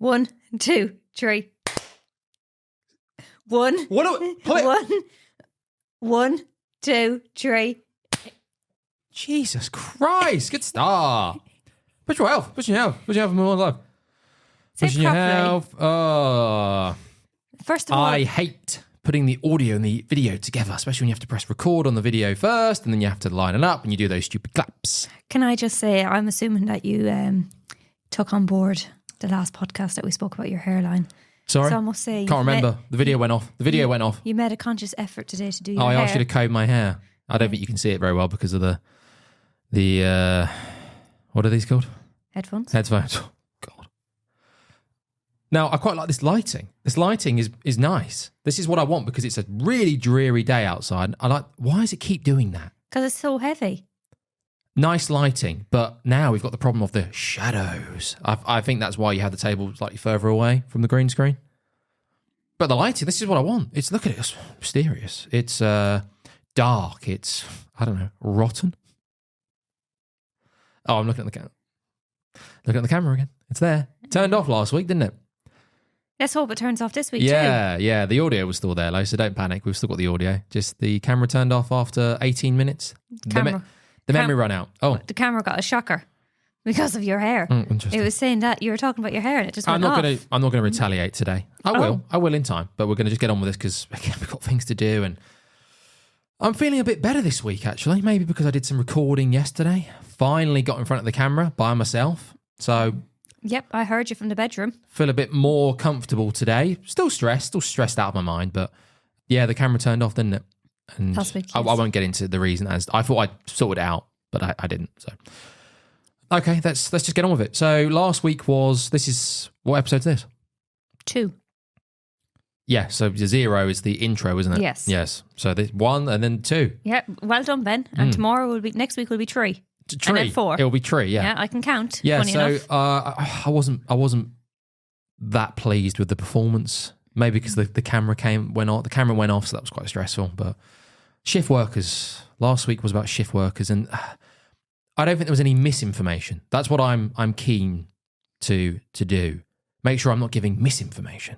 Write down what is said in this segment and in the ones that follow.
1, 2, 3. 1. One, 2, 3. Jesus Christ! Good start. Push your health. Push your health. Push your health more life. Pushing your health. First of all, I hate putting the audio and the video together, especially when you have to press record on the video first, and then you have to line it up, and you do those stupid claps. Can I just say, I'm assuming that you took on board the last podcast that we spoke about your hairline. Sorry? So I must say... Can't remember. The video went off. You made a conscious effort today to do your I hair. asked you to comb my hair. I don't think you can see it very well because of the what are these called? Headphones. Oh, God. Now, I quite like this lighting. This lighting is nice. This is what I want because it's a really dreary day outside. Why does it keep doing that? Because it's so heavy. Nice lighting, but now we've got the problem of the shadows. I think that's why you have the table slightly further away from the green screen. But the lighting, this is what I want. Look at it, it's mysterious. It's dark. It's, I don't know, rotten. Oh, I'm looking at the camera. Looking at the camera again. It's there. Turned off last week, didn't it? Let's hope it turns off this week too. Yeah. The audio was still there, though, so don't panic. We've still got the audio. Just the camera turned off after 18 minutes. The memory ran out. Oh. The camera got a shocker because of your hair. Interesting. It was saying that you were talking about your hair and it just went I'm off. not going to retaliate today. I will in time, but we're going to just get on with this because again, we've got things to do, and I'm feeling a bit better this week, actually. Maybe because I did some recording yesterday. Finally got in front of the camera by myself. So... Yep, I heard you from the bedroom. Feel a bit more comfortable today. Still stressed out of my mind, but yeah, the camera turned off, didn't it? And I won't get into the reason as I thought I'd sorted it out, but I didn't. So okay, let's just get on with it. So last week what episode's this? 2. Yeah, so 0 is the intro, isn't it? Yes. So this 1 and then 2. Yeah, well done, Ben. And next week will be 3. Tree. And then 4. It'll be tree, yeah. Yeah, I can count. Yeah, funny enough. I wasn't that pleased with the performance. Maybe because the camera went off. The camera went off, so that was quite stressful. But shift workers. Last week was about shift workers, and I don't think there was any misinformation. That's what I'm keen to do. Make sure I'm not giving misinformation.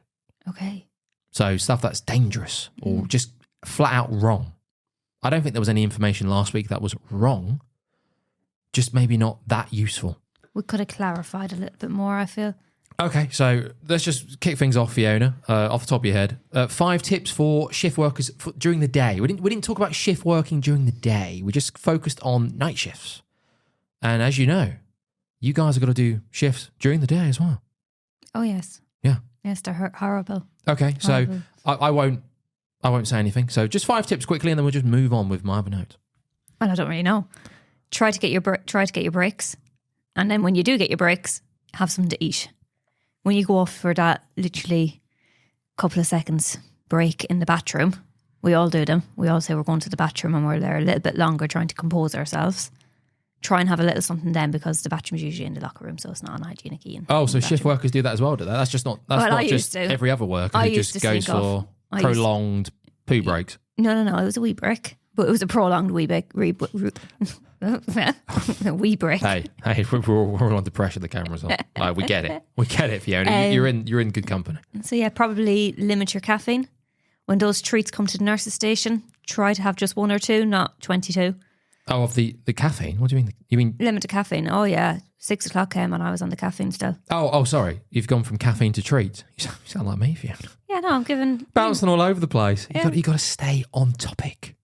Okay. So stuff that's dangerous or just flat out wrong. I don't think there was any information last week that was wrong. Just maybe not that useful. We could have clarified a little bit more, I feel. Okay, so let's just kick things off, Fiona, off the top of your head. 5 tips for shift workers during the day. We didn't talk about shift working during the day. We just focused on night shifts. And as you know, you guys have got to do shifts during the day as well. Oh, yes. Yeah. Yes, they're horrible. Okay, so I won't say anything. So just 5 tips quickly, and then we'll just move on with my other notes. Well, I don't really know. Try to get your breaks, and then when you do get your breaks, have something to eat. When you go off for that literally couple of seconds break in the bathroom, we all do them. We all say we're going to the bathroom and we're there a little bit longer trying to compose ourselves. Try and have a little something then, because the bathroom's usually in the locker room, so it's not unhygienic eating. Oh, so shift workers do that as well, do they? That's just not. That's not just every other worker who just goes for prolonged poo breaks. No. It was a wee break, but it was a prolonged wee break. A wee break. Hey, we're all under pressure. The camera's on. We get it, Fiona. You're in good company. So yeah, probably limit your caffeine. When those treats come to the nurse's station, try to have just 1 or 2, not 22. Oh, of the caffeine? What do you mean? You mean limit to caffeine? Oh yeah, 6 o'clock came and I was on the caffeine still. Oh, sorry. You've gone from caffeine to treats. You sound like me, Fiona. Yeah, no, I'm giving bouncing all over the place. Yeah. You got to stay on topic.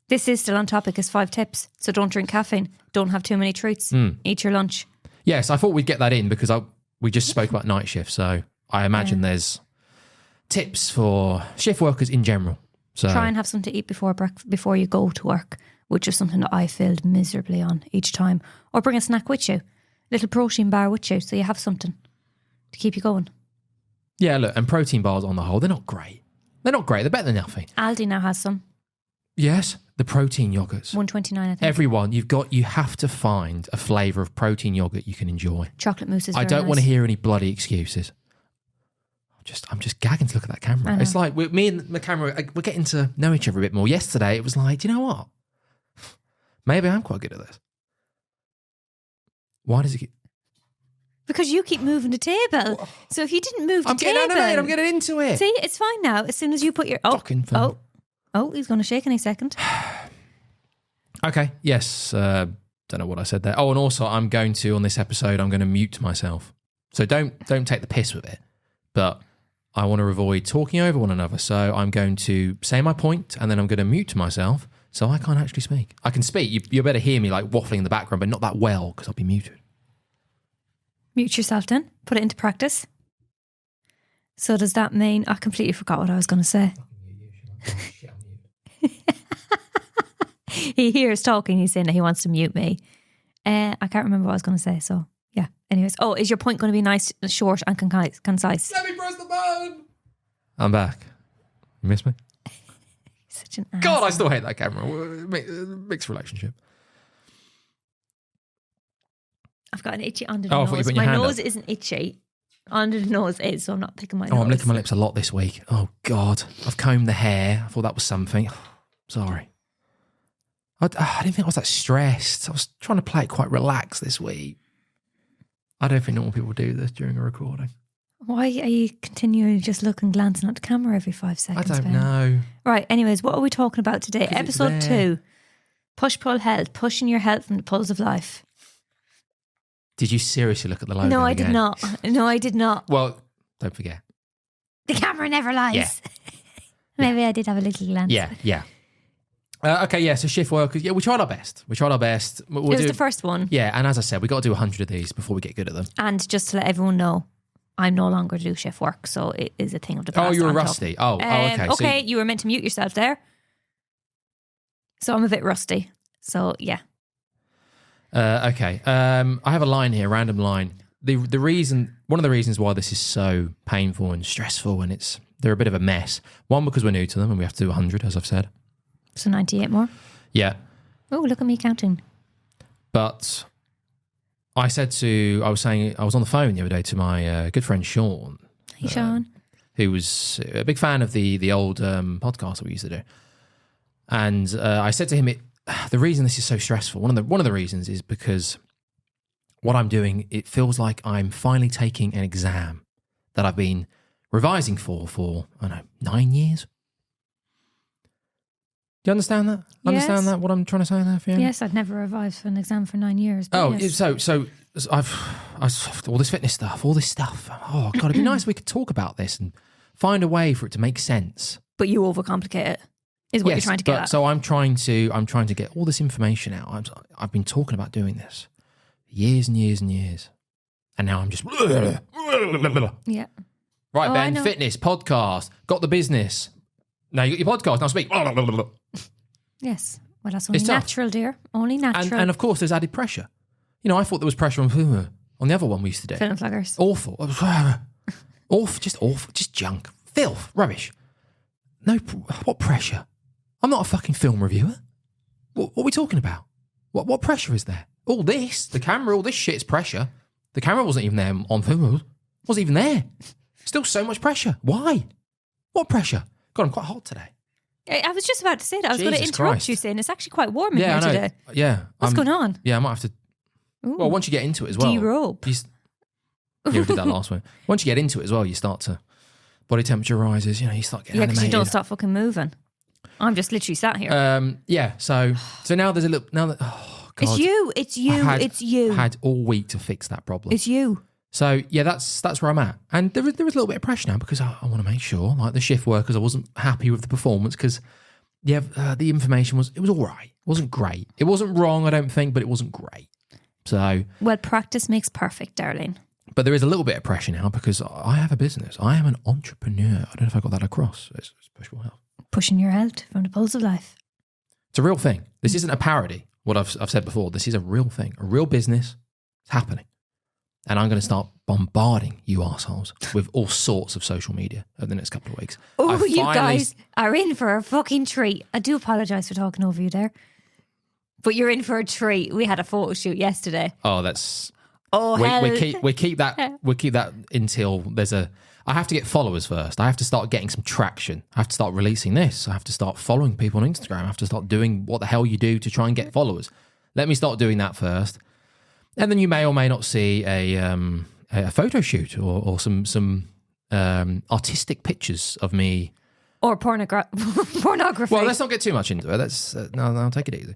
This is still on topic as 5 tips. So don't drink caffeine. Don't have too many treats. Eat your lunch. Yes, I thought we'd get that in because we just spoke about night shifts. So I imagine there's tips for shift workers in general. So try and have something to eat before you go to work, which is something that I failed miserably on each time. Or bring a snack with you. A little protein bar with you so you have something to keep you going. Yeah, look, and protein bars on the whole, they're not great. They're better than nothing. Aldi now has some. Yes, the protein yogurts. $1.29, I think. Everyone, you have to find a flavour of protein yogurt you can enjoy. Chocolate mousse is I don't want to hear any bloody excuses. I'm just gagging to look at that camera. It's like me and the camera, we're getting to know each other a bit more. Yesterday, it was like, do you know what? Maybe I'm quite good at this. Why does it keep... Because you keep moving the table. So if you didn't move the table... I'm getting into it. See, it's fine now. As soon as you put your... Fucking thing. He's going to shake any second. Okay, yes. Don't know what I said there. Oh, and also I'm going to, on this episode, I'm going to mute myself. So don't take the piss with it. But I want to avoid talking over one another. So I'm going to say my point and then I'm going to mute myself so I can't actually speak. I can speak. You better hear me like waffling in the background, but not that well because I'll be muted. Mute yourself then. Put it into practice. So does that mean... I completely forgot what I was going to say. He hears talking. He's saying that he wants to mute me. I can't remember what I was going to say. So yeah. Anyways. Oh, is your point going to be nice, short and concise? Let me press the button. I'm back. You miss me? Such an ass. God, I still hate that camera. Mixed relationship. I've got an itchy under the I thought you nose. put your My hand nose up. isn't itchy. Under the nose is, so I'm not picking my nose. I'm licking my lips a lot this week. Oh, God. I've combed the hair. I thought that was something. Sorry. I didn't think I was that stressed. I was trying to play it quite relaxed this week. I don't think normal people do this during a recording. Why are you continually just looking, glancing at the camera every 5 seconds? I don't Ben? know. Right, anyways, what are we talking about today? Episode 2. Push-pull health. Pushing your health from the pulls of life. Did you seriously look at the logo No, I again? did not. No, I did not. Well, don't forget. The camera never lies. Yeah. Maybe I did have a little glance. Yeah. Okay, yeah, so shift workers. Yeah, we tried our best. We'll it was the first one. Yeah, and as I said, we got to do 100 of these before we get good at them. And just to let everyone know, I'm no longer do shift work, so it is a thing of the past. Oh, you were rusty. Okay. Okay, you were meant to mute yourself there. So I'm a bit rusty. So, yeah. Okay. I have a line here, random line. One of the reasons why this is so painful and stressful and they're a bit of a mess. One, because we're new to them and we have to do 100, as I've said. So 98 more? Yeah. Oh, look at me counting. But I was on the phone the other day to my good friend Sean. Hey, Sean. Who was a big fan of the old podcast that we used to do. And I said to him, the reason this is so stressful, one of the reasons is because what I'm doing, it feels like I'm finally taking an exam that I've been revising for, I don't know, 9 years. Do you understand that? Yes. Understand that? What I'm trying to say there, Fiona? Yes, I'd never revised for an exam for 9 years. Yes. So I've all this fitness stuff, all this stuff. Oh God, it'd be nice if we could talk about this and find a way for it to make sense. But you overcomplicate it, is what you're trying to get at. So I'm trying to get all this information out. I've been talking about doing this for years and years and years, and now I'm just Yeah. Right, Ben, fitness podcast, got the business. Now you got your podcast. Now speak. Yes. Well, that's only It's tough. natural, dear. Only natural. And of course, there's added pressure. You know, I thought there was pressure on the other one we used to do. Film flaggers. Awful. Awful. Just junk. Filth. Rubbish. No, what pressure? I'm not a fucking film reviewer. What are we talking about? What pressure is there? All this, the camera, all this shit is pressure. The camera wasn't even there on film. Wasn't even there. Still so much pressure. Why? What pressure? God, I'm quite hot today. I was just about to say that. I was going to interrupt Christ. you saying it's actually quite warm in here I know. today. Yeah. What's going on? Yeah, I might have to. Ooh. Well, once you get into it as well. De-robe. Yeah, we did that last one. Once you get into it as well, you start to. Body temperature rises, you start getting animated. Because you don't start fucking moving. I'm just literally sat here. So now there's a little. Now that. Oh, God. It's you. I had all week to fix that problem. It's you. So, yeah, that's where I'm at. And there was a little bit of pressure now because I want to make sure, like the shift workers, I wasn't happy with the performance because, the information was all right. It wasn't great. It wasn't wrong, I don't think, but it wasn't great. So... Well, practice makes perfect, darling. But there is a little bit of pressure now because I have a business. I am an entrepreneur. I don't know if I got that across. It's push-pull health. Pushing your health from the pulse of life. It's a real thing. This isn't a parody, what I've said before. This is a real thing, a real business. It's happening. And I'm going to start bombarding you assholes with all sorts of social media over the next couple of weeks. Oh, you guys are in for a fucking treat. I do apologise for talking over you there. But you're in for a treat. We had a photo shoot yesterday. Oh, that's... Oh, hell. We keep that until there's a... I have to get followers first. I have to start getting some traction. I have to start releasing this. I have to start following people on Instagram. I have to start doing what the hell you do to try and get followers. Let me start doing that first. And then you may or may not see a a photo shoot or some artistic pictures of me. Or pornography. Well, let's not get too much into it. Let's no, take it easy.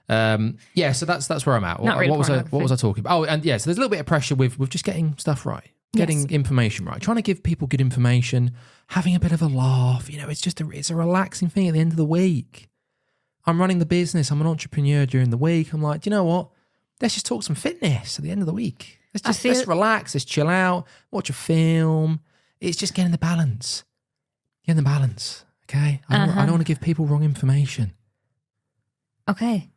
Yeah, so that's where I'm at. Not real What was I talking about? Oh, and yeah, so there's a little bit of pressure with just getting stuff right, getting information right, trying to give people good information, having a bit of a laugh. You know, it's a relaxing thing at the end of the week. I'm running the business. I'm an entrepreneur during the week. I'm like, do you know what? Let's just talk some fitness at the end of the week. Let's relax. Let's chill out. Watch a film. It's just getting the balance. Getting the balance. Okay. I don't want to give people wrong information. Okay.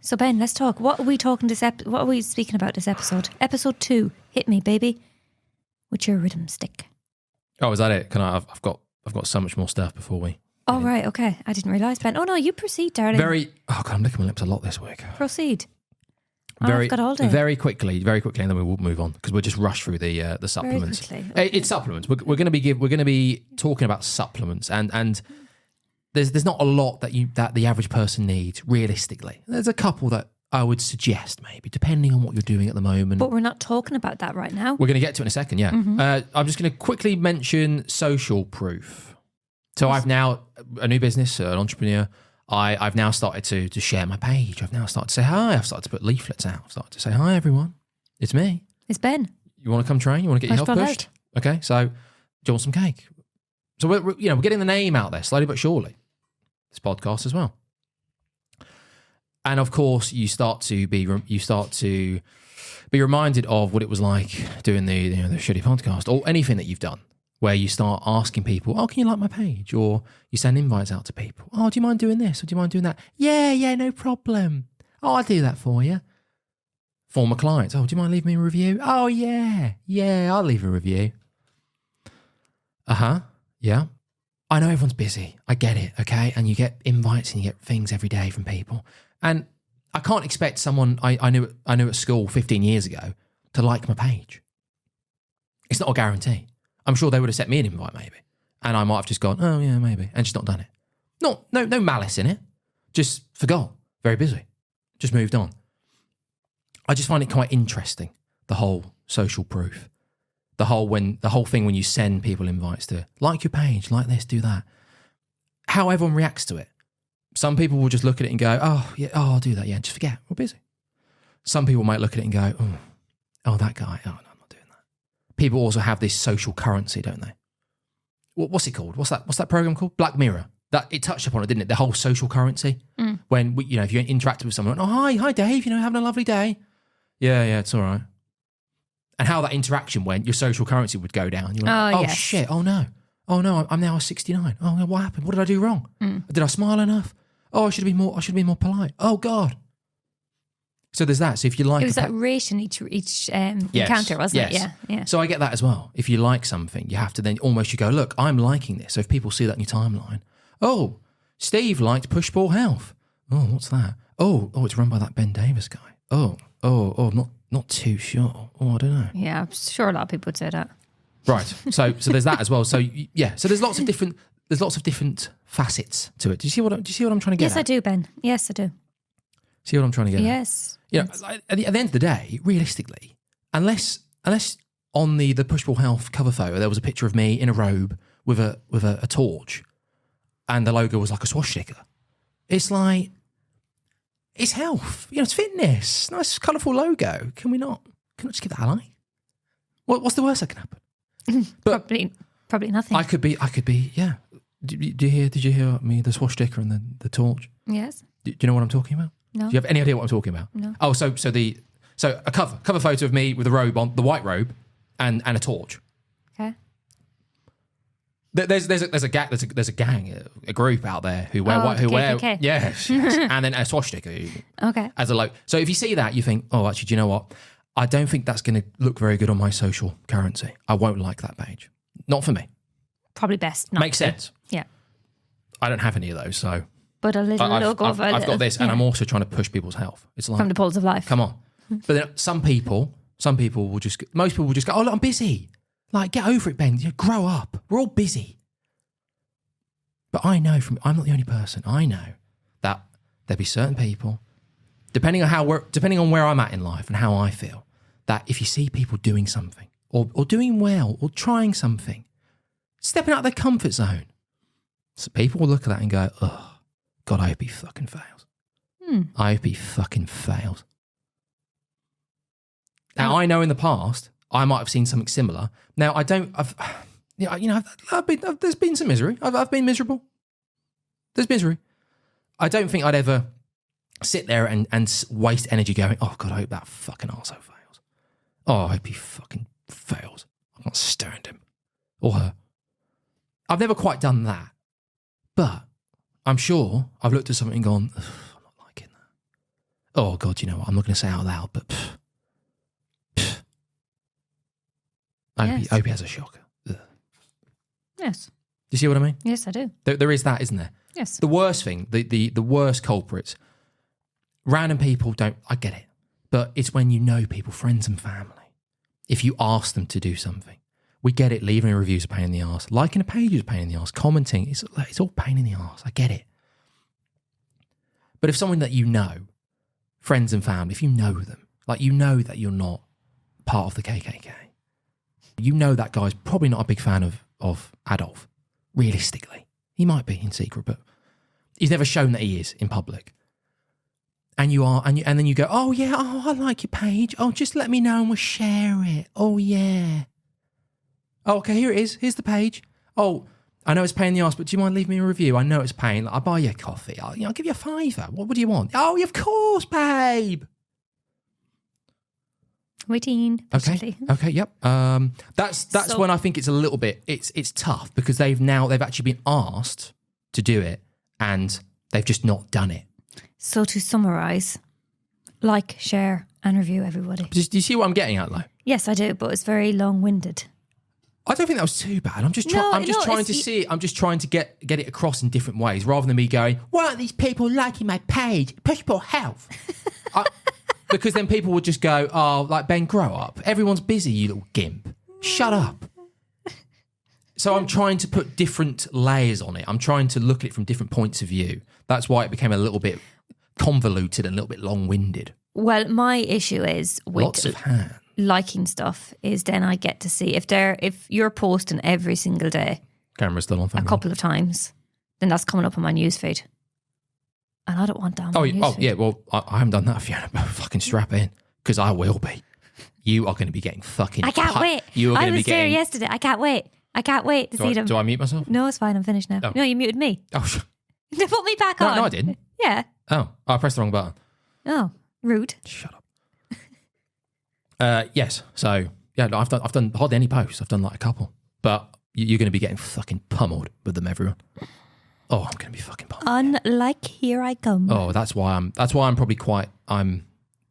So Ben, let's talk. What are we talking what are we speaking about this episode? Episode 2. Hit me, baby, with your rhythm stick. Oh, is that it? I've got so much more stuff before we. Oh right, okay. I didn't realise, Ben. Oh no, you proceed, darling. Oh God, I'm licking my lips a lot this week. Proceed. I've got all day. Very quickly, and then we will move on because we'll just rush through the supplements. Very quickly. Okay. It's supplements. We're going to be talking about supplements, and there's not a lot that the average person needs realistically. There's a couple that I would suggest maybe, depending on what you're doing at the moment. But we're not talking about that right now. We're going to get to it in a second. Yeah, I'm just going to quickly mention social proof. So I've now a new business, an entrepreneur. I've now started to share my page. I've now started to say hi. I've started to put leaflets out. I've started to say, hi, everyone. It's me. It's Ben. You want to come train? You want to get your health pushed? Okay, so do you want some cake? So we're getting the name out there slowly but surely. This podcast as well. And of course, you start to be reminded of what it was like doing the shitty podcast or anything that you've done, where you start asking people, oh, can you like my page? Or you send invites out to people. Oh, do you mind doing this? Or do you mind doing that? Yeah, no problem. Oh, I'll do that for you. Former clients. Oh, do you mind leaving me a review? Oh, yeah, I'll leave a review. Yeah. I know everyone's busy. I get it, okay? And you get invites and you get things every day from people. And I can't expect someone I knew at school 15 years ago to like my page. It's not a guarantee. I'm sure they would have sent me an invite maybe. And I might have just gone, oh yeah, maybe. And just not done it. No malice in it. Just forgot. Very busy. Just moved on. I just find it quite interesting, the whole social proof. The whole thing when you send people invites to like your page, like this, do that. How everyone reacts to it. Some people will just look at it and go, oh yeah, I'll do that. Yeah, just forget, we're busy. Some people might look at it and go, oh, that guy, oh no. People also have this social currency, don't they? What's it called? What's that program called? Black Mirror. That it touched upon it, didn't it? The whole social currency. When if you interacted with someone, oh hi Dave, having a lovely day. Yeah, it's all right. And how that interaction went, your social currency would go down. You're like, yes. Shit, oh no, I'm now 69. Oh, what happened? What did I do wrong? Did I smile enough? Oh, I should have been more polite. Oh God. So there's that. So if you like, it was that ration each encounter, wasn't it? Yeah. So I get that as well. If you like something, you have to then you go, look, I'm liking this. So if people see that in your timeline, oh, Steve liked push ball health. Oh, what's that? Oh, it's run by that Ben Davis guy. Oh, not too sure. Oh, I don't know. Yeah, I'm sure a lot of people would say that. Right. So there's that as well. So yeah. So there's lots of different facets to it. Do you see what I'm trying to get? Yes, I do, Ben. Yes, I do. See what I'm trying to get? Yes. At the end of the day, realistically, unless on the Pushball Health cover photo there was a picture of me in a robe with a torch, and the logo was like a swastika, it's like it's health. It's fitness. Nice, colourful logo. Can we not just give that a like? What's the worst that can happen? But probably nothing. I could be. Yeah. Did you hear me? The swastika and the torch. Yes. Do you know what I'm talking about? No. Do you have any idea what I'm talking about? No. Oh, so a cover photo of me with a robe on, the white robe, and a torch. Okay. There's a gang, a group out there who wear KKK. yes, and then a swastika. Okay. As a logo. So if you see that, you think, oh, actually, do you know what? I don't think that's going to look very good on my social currency. I won't like that page. Not for me. Probably best not. Makes sense. Yeah. I don't have any of those, so. But a little logo of I've got this, and I'm also trying to push people's health. It's like from the pulse of life. Come on. But then most people will just go, oh, look, I'm busy. Like, get over it, Ben. Grow up. We're all busy. But I know I'm not the only person. I know that there'll be certain people, depending on where I'm at in life and how I feel, that if you see people doing something or doing well or trying something, stepping out of their comfort zone. So people will look at that and go, oh, God, I hope he fucking fails. I hope he fucking fails. Now, I know in the past, I might have seen something similar. Now, there's been some misery. I've been miserable. There's misery. I don't think I'd ever sit there and waste energy going, oh, God, I hope that fucking arsehole fails. Oh, I hope he fucking fails. I can't stand him. Or her. I've never quite done that. But I'm sure I've looked at something and gone, I'm not liking that. Oh, God, you know what? I'm not going to say it out loud, but I hope he has a shocker. Ugh. Yes. Do you see what I mean? Yes, I do. There is that, isn't there? Yes. The worst thing, the worst culprits, random people don't, I get it, but it's when you know people, friends and family. If you ask them to do something, we get it, leaving a review is a pain in the arse. Liking a page is a pain in the arse. Commenting, it's all pain in the arse. I get it. But if someone that you know, friends and family, if you know them, like you know that you're not part of the KKK, you know that guy's probably not a big fan of Adolf, realistically. He might be in secret, but he's never shown that he is in public. And you are, and then you go, oh yeah, oh I like your page. Oh, just let me know and we'll share it. Oh yeah. Oh, okay, here it is. Here's the page. Oh, I know it's a pain in the arse, but do you mind leaving me a review? I know it's a pain. I'll buy you a coffee. I'll give you a £5. What do you want? Oh, yeah, of course, babe. Waiting. Okay. Yep. That's when I think it's a little bit. It's tough because they've actually been asked to do it and they've just not done it. So to summarise, like, share, and review everybody. Do you see what I'm getting at, though? Yes, I do, but it's very long-winded. I don't think that was too bad. I'm just trying to see it. I'm just trying to get it across in different ways, rather than me going, "Why aren't these people liking my page? Push for health." Because then people would just go, "Oh, like Ben, grow up. Everyone's busy, you little gimp. Shut up." So I'm trying to put different layers on it. I'm trying to look at it from different points of view. That's why it became a little bit convoluted and a little bit long-winded. Well, my issue is with lots of hands. Liking stuff is then I get to see if you're posting every single day, Camera's still on. A couple of times, then that's coming up on my newsfeed, and I don't want that on my Oh newsfeed. yeah, well I haven't done that, Fiona, but fucking strap in because I will be. You are going to be getting fucking. I can't wait. You are going to be getting. There yesterday. I can't wait to see them. Do I mute myself? No, it's fine. I'm finished now. Oh. No, you muted me. Oh, They put me back on. No, I didn't. Yeah. Oh, I pressed the wrong button. Oh, rude. Shut up. Yes. So yeah, no, I've done hardly any posts. I've done like a couple, but you're going to be getting fucking pummeled with them, everyone. Oh, I'm going to be fucking pummeled. Unlike Here I Come. Oh, that's why I'm probably quite. I'm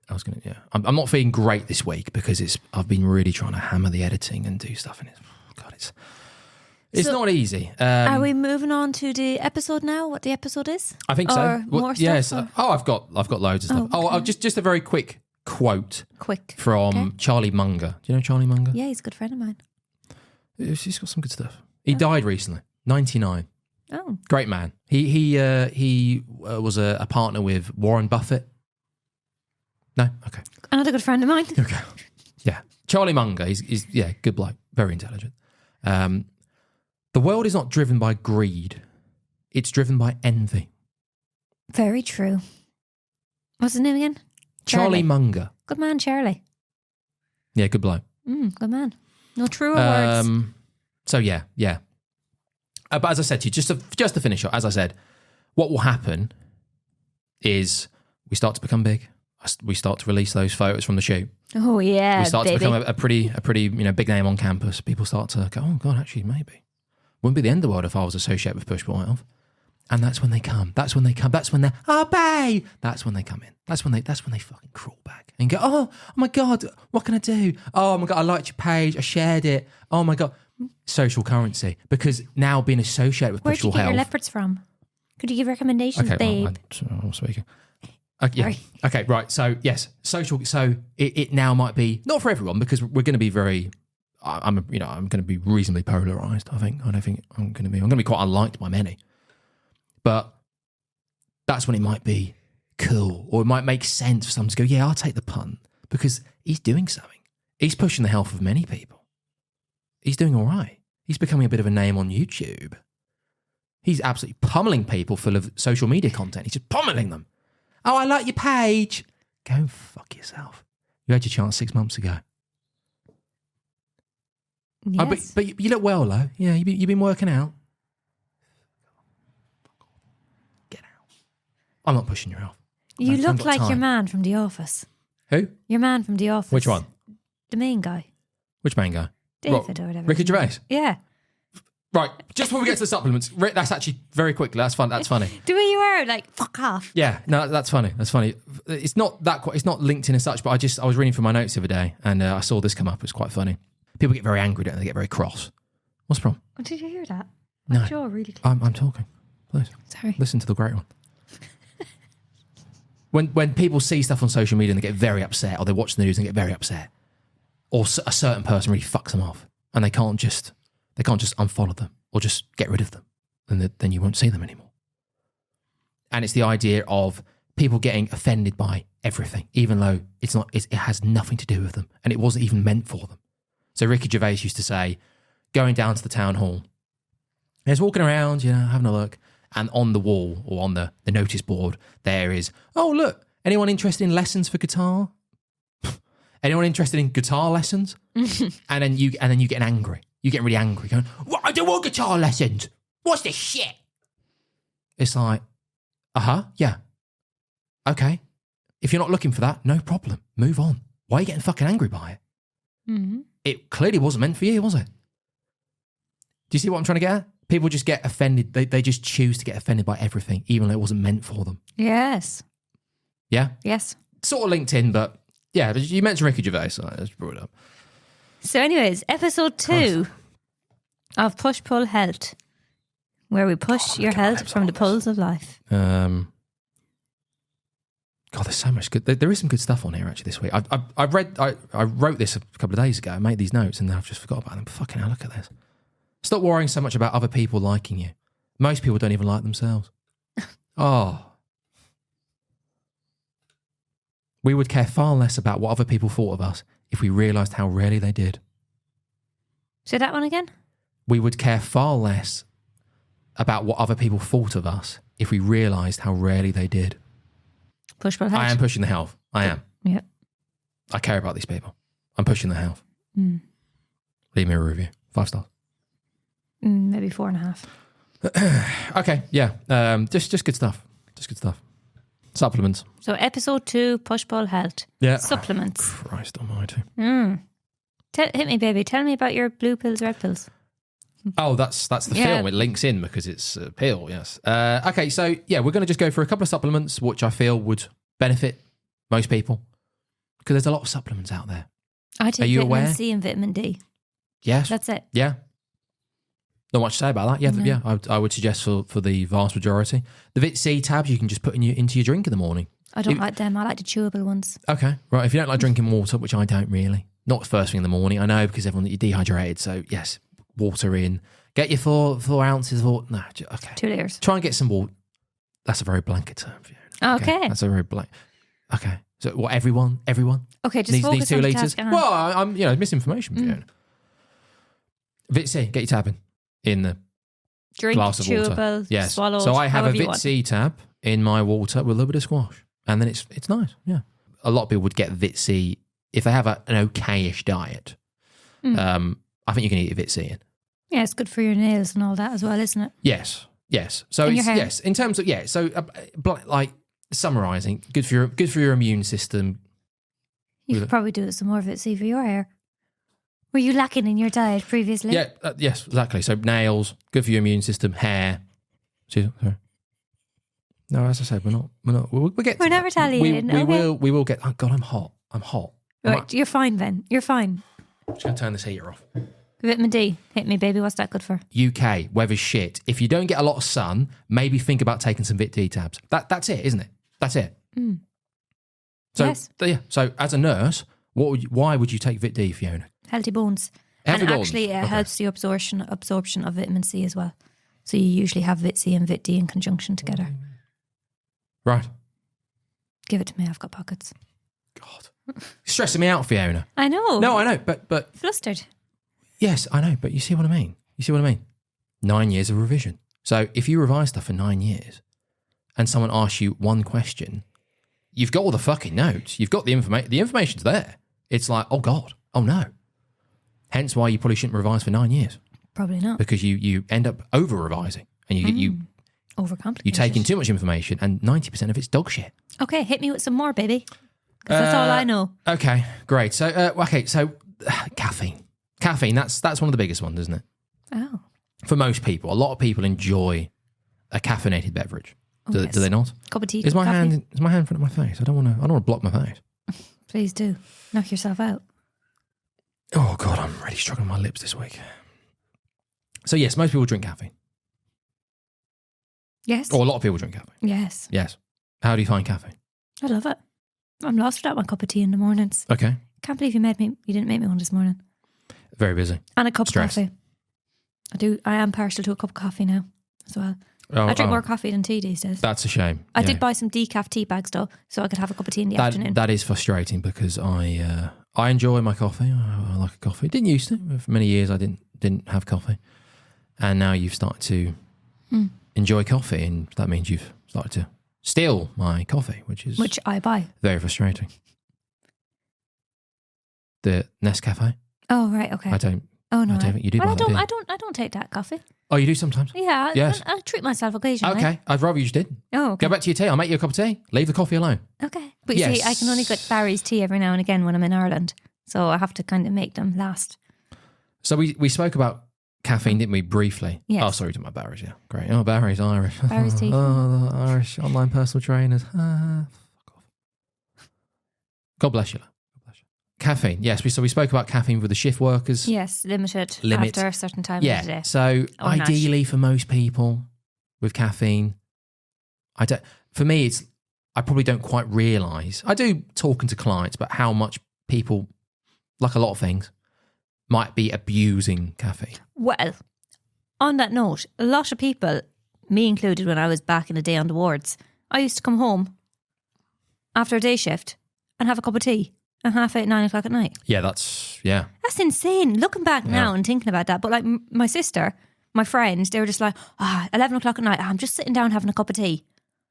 not feeling great this week because I've been really trying to hammer the editing and do stuff, and it's not easy. Are we moving on to the episode now? What the episode is? I think so. Or more stuff? Yes. Oh, I've got loads of stuff. Oh, okay. Just a very quick quote. Quick. From Charlie Munger. Do you know Charlie Munger? Yeah, he's a good friend of mine. He's got some good stuff. He died recently, 99. Oh, great man. He was a partner with Warren Buffett. No, okay. Another good friend of mine. Okay. Yeah, Charlie Munger. He's good bloke, very intelligent. The world is not driven by greed; it's driven by envy. Very true. What's his name again? Charlie Munger. Good man, Charlie. Yeah, good bloke. Good man. No truer words. So yeah. But as I said to you, just to finish up, as I said, what will happen is we start to become big. We start to release those photos from the shoot. Oh yeah, we start baby. to become a pretty big name on campus. People start to go, oh God, actually maybe wouldn't be the end of the world if I was associated with Push Boy Off. And that's when they come. That's when they're babe. That's when they come in. That's when they fucking crawl back and go, oh my God, what can I do? Oh my God, I liked your page. I shared it. Oh my God. Social currency. Because now being associated with Push Boy Health. Where'd you get your leopards from? Could you give recommendations, babe? I'm speaking. Yeah. Okay, right. So yes, social. So it now might be not for everyone because we're going to be very. I'm going to be reasonably polarized. I don't think I'm going to be quite unliked by many. But that's when it might be cool, or it might make sense for someone to go, yeah, I'll take the punt because he's doing something. He's pushing the health of many people. he's doing all right. He's becoming a bit of a name on YouTube. He's absolutely pummeling people full of social media content. He's just pummeling them. Oh, I like your page. Go and fuck yourself. You had your chance 6 months ago. Yes. Oh, but you look well, though. Yeah, you've been working out. Get out. I'm not pushing you off. You look like your man from The Office. Who? Your man from The Office. Which one? The main guy. Which main guy? David or whatever. Ricky Gervais? Yeah. Right, just before we get to the supplements, that's actually very quickly. That's fun. That's funny. The way you are, like, fuck off. Yeah, no, that's funny. That's funny. It's not it's not LinkedIn as such, but I was reading through my notes the other day and I saw this come up. It's quite funny. People get very angry, don't they? They get very cross. What's the problem? Oh, did you hear that? No. My jaw really clear. I'm talking. Please. Sorry. Listen to the great one. When people see stuff on social media and they get very upset, or they watch the news and get very upset, or a certain person really fucks them off, and they can't just unfollow them or just get rid of them, and then you won't see them anymore. And it's the idea of people getting offended by everything, even though it has nothing to do with them, and it wasn't even meant for them. So Ricky Gervais used to say, going down to the town hall, he was walking around, having a look, and on the wall or on the notice board, there is, oh, look, anyone interested in lessons for guitar? Anyone interested in guitar lessons? and then you get angry. You get really angry, going, "What? I don't want guitar lessons. What's this shit?" It's like, yeah. Okay. If you're not looking for that, no problem. Move on. Why are you getting fucking angry by it? Mm-hmm. It clearly wasn't meant for you, was it? Do you see what I'm trying to get at? People just get offended. They just choose to get offended by everything, even though it wasn't meant for them. Yes. Yeah? Yes. Sort of linked in, but yeah, you mentioned Ricky Gervais, so I just brought it up. So anyways, episode 2 of Push Pull Health, where we push your health from the pulls of life. God, there's so much good. There is some good stuff on here actually this week. I wrote this a couple of days ago. I made these notes and then I've just forgot about them. Fucking hell, look at this. Stop worrying so much about other people liking you. Most people don't even like themselves. Oh. We would care far less about what other people thought of us if we realised how rarely they did. Say that one again? We would care far less about what other people thought of us if we realised how rarely they did. Push Pull Health. I am pushing the health. I am. Yeah. I care about these people. I'm pushing the health. Mm. Leave me a review. 5 stars. Maybe 4.5. Okay, yeah. Just good stuff. Just good stuff. Supplements. So episode 2, Push Pull Health. Yeah. Supplements. Christ almighty. Hit me, baby. Tell me about your blue pills, red pills. Oh, that's the film. It links in because it's a pill, yes. Okay, so yeah, we're going to just go for a couple of supplements which I feel would benefit most people because there's a lot of supplements out there. I take vitamin C and vitamin D. Yes. That's it. Yeah. Not much to say about that. Yeah, No. yeah. I would suggest for the vast majority. The Vit C tabs you can just put into your drink in the morning. I don't like them. I like the chewable ones. Okay, right. If you don't like drinking water, which I don't really, not first thing in the morning. I know because you're dehydrated. So yes, water in. Get your 4 ounces of water. No, okay. 2 liters. Try and get some water. That's a very blanket term for you. Okay. That's a very blank. Okay. So what? Everyone. Okay, just These focus 2 on the litres. task at hand. Well, I'm misinformation for you. Vit C, get your tab in the Drink, glass of chewable, water. Yes. swallowed, So I have a however you Vit want. C tab in my water with a little bit of squash, and then it's nice. Yeah. A lot of people would get Vit C if they have an okayish diet. I think you can eat a Vit C in. Yeah, it's good for your nails and all that as well, isn't it? Yes. So And your it's, hair. yes, in terms of So like summarising, good for your immune system. You could probably do some more of it, see, for your hair. Were you lacking in your diet previously? Yeah. Yes. Exactly. So nails, good for your immune system. Hair. Sorry. No, as I said, we're not. We'll get. We're not retaliating. We will get. Oh God, I'm hot. Right, you're fine, Ben. You're fine. I'm just going to turn this heater off. Vitamin D. Hit me, baby. What's that good for? UK, weather's shit. If you don't get a lot of sun, maybe think about taking some Vit D tabs. That's it, isn't it? That's it. So, Yes. yeah. So as a nurse, why would you take Vit D, Fiona? Healthy bones. Healthy and bones. actually, it Okay. helps the absorption of vitamin C as well. So you usually have Vit C and Vit D in conjunction together. Right. Give it to me. I've got pockets. God. Stressing me out, Fiona. I know. No, I know, but Flustered. Yes, I know, but you see what I mean? 9 years of revision. So if you revise stuff for 9 years and someone asks you one question, you've got all the fucking notes. You've got the information. The information's there. It's like, oh God, oh no. Hence why you probably shouldn't revise for 9 years. Probably not. Because you end up over-revising and you overcomplicate. take in too much information and 90% of it's dog shit. Okay, hit me with some more, baby. Because that's all I know. Okay, great. So, caffeine. Caffeine, that's one of the biggest ones, isn't it? Oh. For most people. A lot of people enjoy a caffeinated beverage. Do they not? Cup of tea. Is my hand in front of my face? I don't want to block my face. Please do. Knock yourself out. Oh God, I'm really struggling with my lips this week. So yes, most people drink caffeine. Yes. Or a lot of people drink caffeine. Yes. Yes. How do you find caffeine? I love it. I'm lost without my cup of tea in the mornings. Okay. Can't believe you didn't make me one this morning. Very busy. And a cup of coffee. I am partial to a cup of coffee now as well. I drink more coffee than tea these days. That's a shame. I did buy some decaf tea bags though, so I could have a cup of tea in the afternoon. That is frustrating because I enjoy my coffee. I like a coffee. Didn't used to. For many years I didn't have coffee. And now you've started to enjoy coffee, and that means you've started to steal my coffee, which I buy. Very frustrating. The Nescafe. Oh right, okay. I don't. Oh no, I don't think you do. Well, buy I don't take that coffee. Oh, you do sometimes? Yeah, yes. I treat myself occasionally. Okay, I'd rather you just did. Oh, okay. Go back to your tea. I'll make you a cup of tea. Leave the coffee alone. Okay, but you see, I can only get Barry's tea every now and again when I'm in Ireland, so I have to kind of make them last. So we spoke about caffeine, didn't we, briefly? Yes. Oh, sorry, to my Barry's, yeah. Great. Oh, Barry's Irish. Barry's tea. Oh, the Irish online personal trainers. Fuck off. God bless you. Caffeine, yes. So we spoke about caffeine with the shift workers. Yes, limit after a certain time of the day. So ideally for most people with caffeine, for me, I probably don't quite realise. I do talking to clients, but how much people, like a lot of things, might be abusing caffeine. Well, on that note, a lot of people, me included when I was back in the day on the wards, I used to come home after a day shift and have a cup of tea. And 8:30, 9 o'clock at night. Yeah, that's insane. Looking back now and thinking about that. But like my sister, my friends, they were just like, 11 o'clock at night, I'm just sitting down having a cup of tea.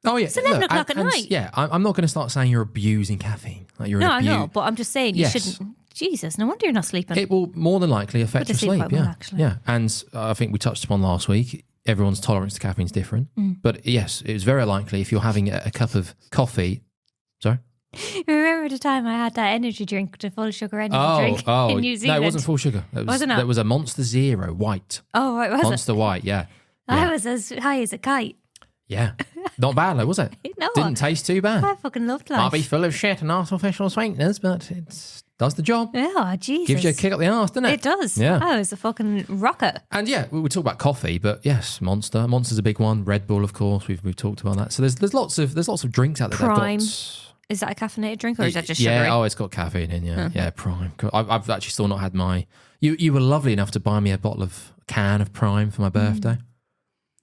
Oh yeah. It's 11 o'clock at night. Yeah, I'm not going to start saying you're abusing caffeine. Like you're I know, but I'm just saying you shouldn't. Jesus, no wonder you're not sleeping. It will more than likely affect your sleep. Well, actually. Yeah. And I think we touched upon last week, everyone's tolerance to caffeine is different. But yes, it's very likely if you're having a cup of coffee. Sorry? Remember the time I had that energy drink, the full sugar energy drink in New Zealand? No, it wasn't full sugar. Wasn't it? That was a Monster Zero white. Oh, right, was Monster White, yeah. I was as high as a kite. Yeah. Not bad though, was it? No. Didn't taste too bad. I fucking loved life. Might be full of shit and artificial sweeteners, but it does the job. Oh, Jesus. Gives you a kick up the arse, doesn't it? It does. Yeah. Oh, it's a fucking rocket. And yeah, we talk about coffee, but yes, Monster. Monster's a big one. Red Bull, of course. We've talked about that. So there's lots of drinks out there. Prime. That have got, is that a caffeinated drink or is that just sugary? Yeah, it's got caffeine in, yeah. Yeah, Prime. I've actually still not had my... You were lovely enough to buy me a can of Prime for my birthday.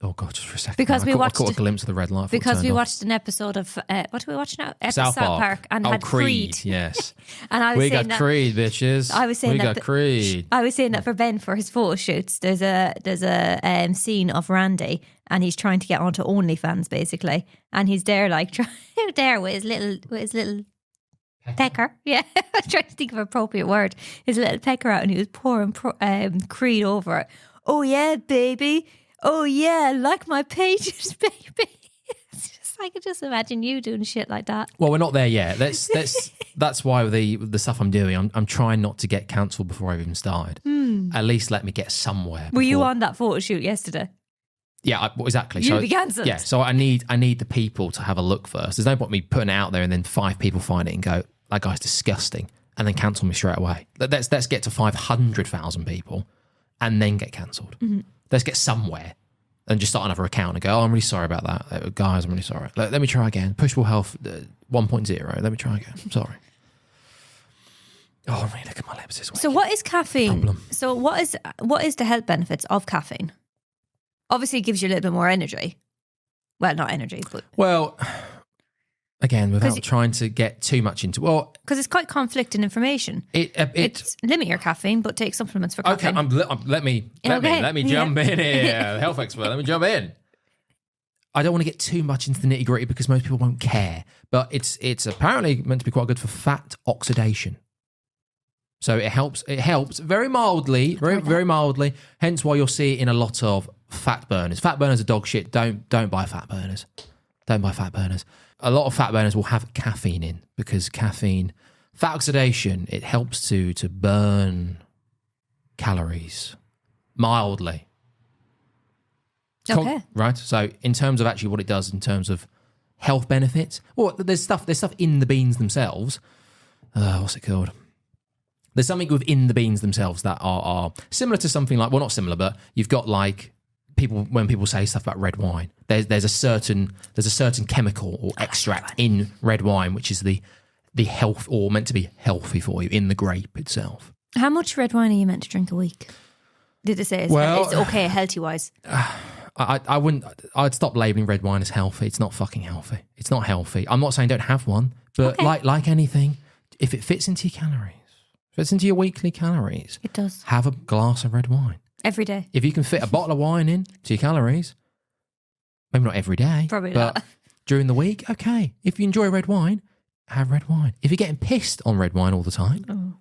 Oh, God, just for a second. Because I caught a glimpse of the red light. Because we watched an episode of... what do we watch now? South Park. And had Creed. Yes. And we got Creed, bitches. I was saying we got Creed. I was saying that for Ben for his photo shoots. There's a scene of Randy and he's trying to get onto OnlyFans basically, and he's there like there with his little pecker. Yeah, I was trying to think of an appropriate word. His little pecker out, and he was pouring Creed over it. Oh yeah, baby. Oh yeah, like my pages, baby. It's just I could just imagine you doing shit like that. Well, we're not there yet. That's why the stuff I'm doing, I'm trying not to get cancelled before I've even started. At least let me get somewhere. Were you on that photo shoot yesterday? Yeah, exactly. You'd be cancelled. Yeah, so I need the people to have a look first. There's no point me putting it out there and then 5 people find it and go, that guy's disgusting, and then cancel me straight away. Let's get to 500,000 people and then get cancelled. Mm-hmm. Let's get somewhere and just start another account and go, I'm really sorry about that. Guys, I'm really sorry. Let me try again. Pushable Health 1.0. Let me try again. I'm sorry. Oh, I'm really looking at my lips this week. So what is caffeine? Problem. So what is the health benefits of caffeine? Obviously, it gives you a little bit more energy. Well, not energy, but... Well, again, without trying to get too much into, well, because it's quite conflicting information. It's limit your caffeine, but take supplements for caffeine. Okay, let me jump in here, the health expert. Let me jump in. I don't want to get too much into the nitty gritty because most people won't care, but it's apparently meant to be quite good for fat oxidation. So it helps very mildly, very mildly. Hence why you'll see it in a lot of fat burners. Fat burners are dog shit. Don't buy fat burners. Don't buy fat burners. A lot of fat burners will have caffeine in because caffeine, fat oxidation, it helps to burn calories mildly. Okay. Right. So in terms of actually what it does in terms of health benefits, well, there's stuff in the beans themselves. What's it called? There's something within the beans themselves that are similar to something like, well, not similar, but you've got like when people say stuff about red wine, there's a certain chemical or extract in red wine which is the health or meant to be healthy for you in the grape itself. How much red wine are you meant to drink a week? Did it say it's okay healthy wise? I wouldn't. I'd stop labeling red wine as healthy. It's not fucking healthy. It's not healthy. I'm not saying don't have one, but like anything, if it fits into your calories, fits into your weekly calories, it does. Have a glass of red wine every day. If you can fit a bottle of wine in to your calories, maybe not every day, probably but not. During the week, okay. If you enjoy red wine, have red wine. If you're getting pissed on red wine all the time,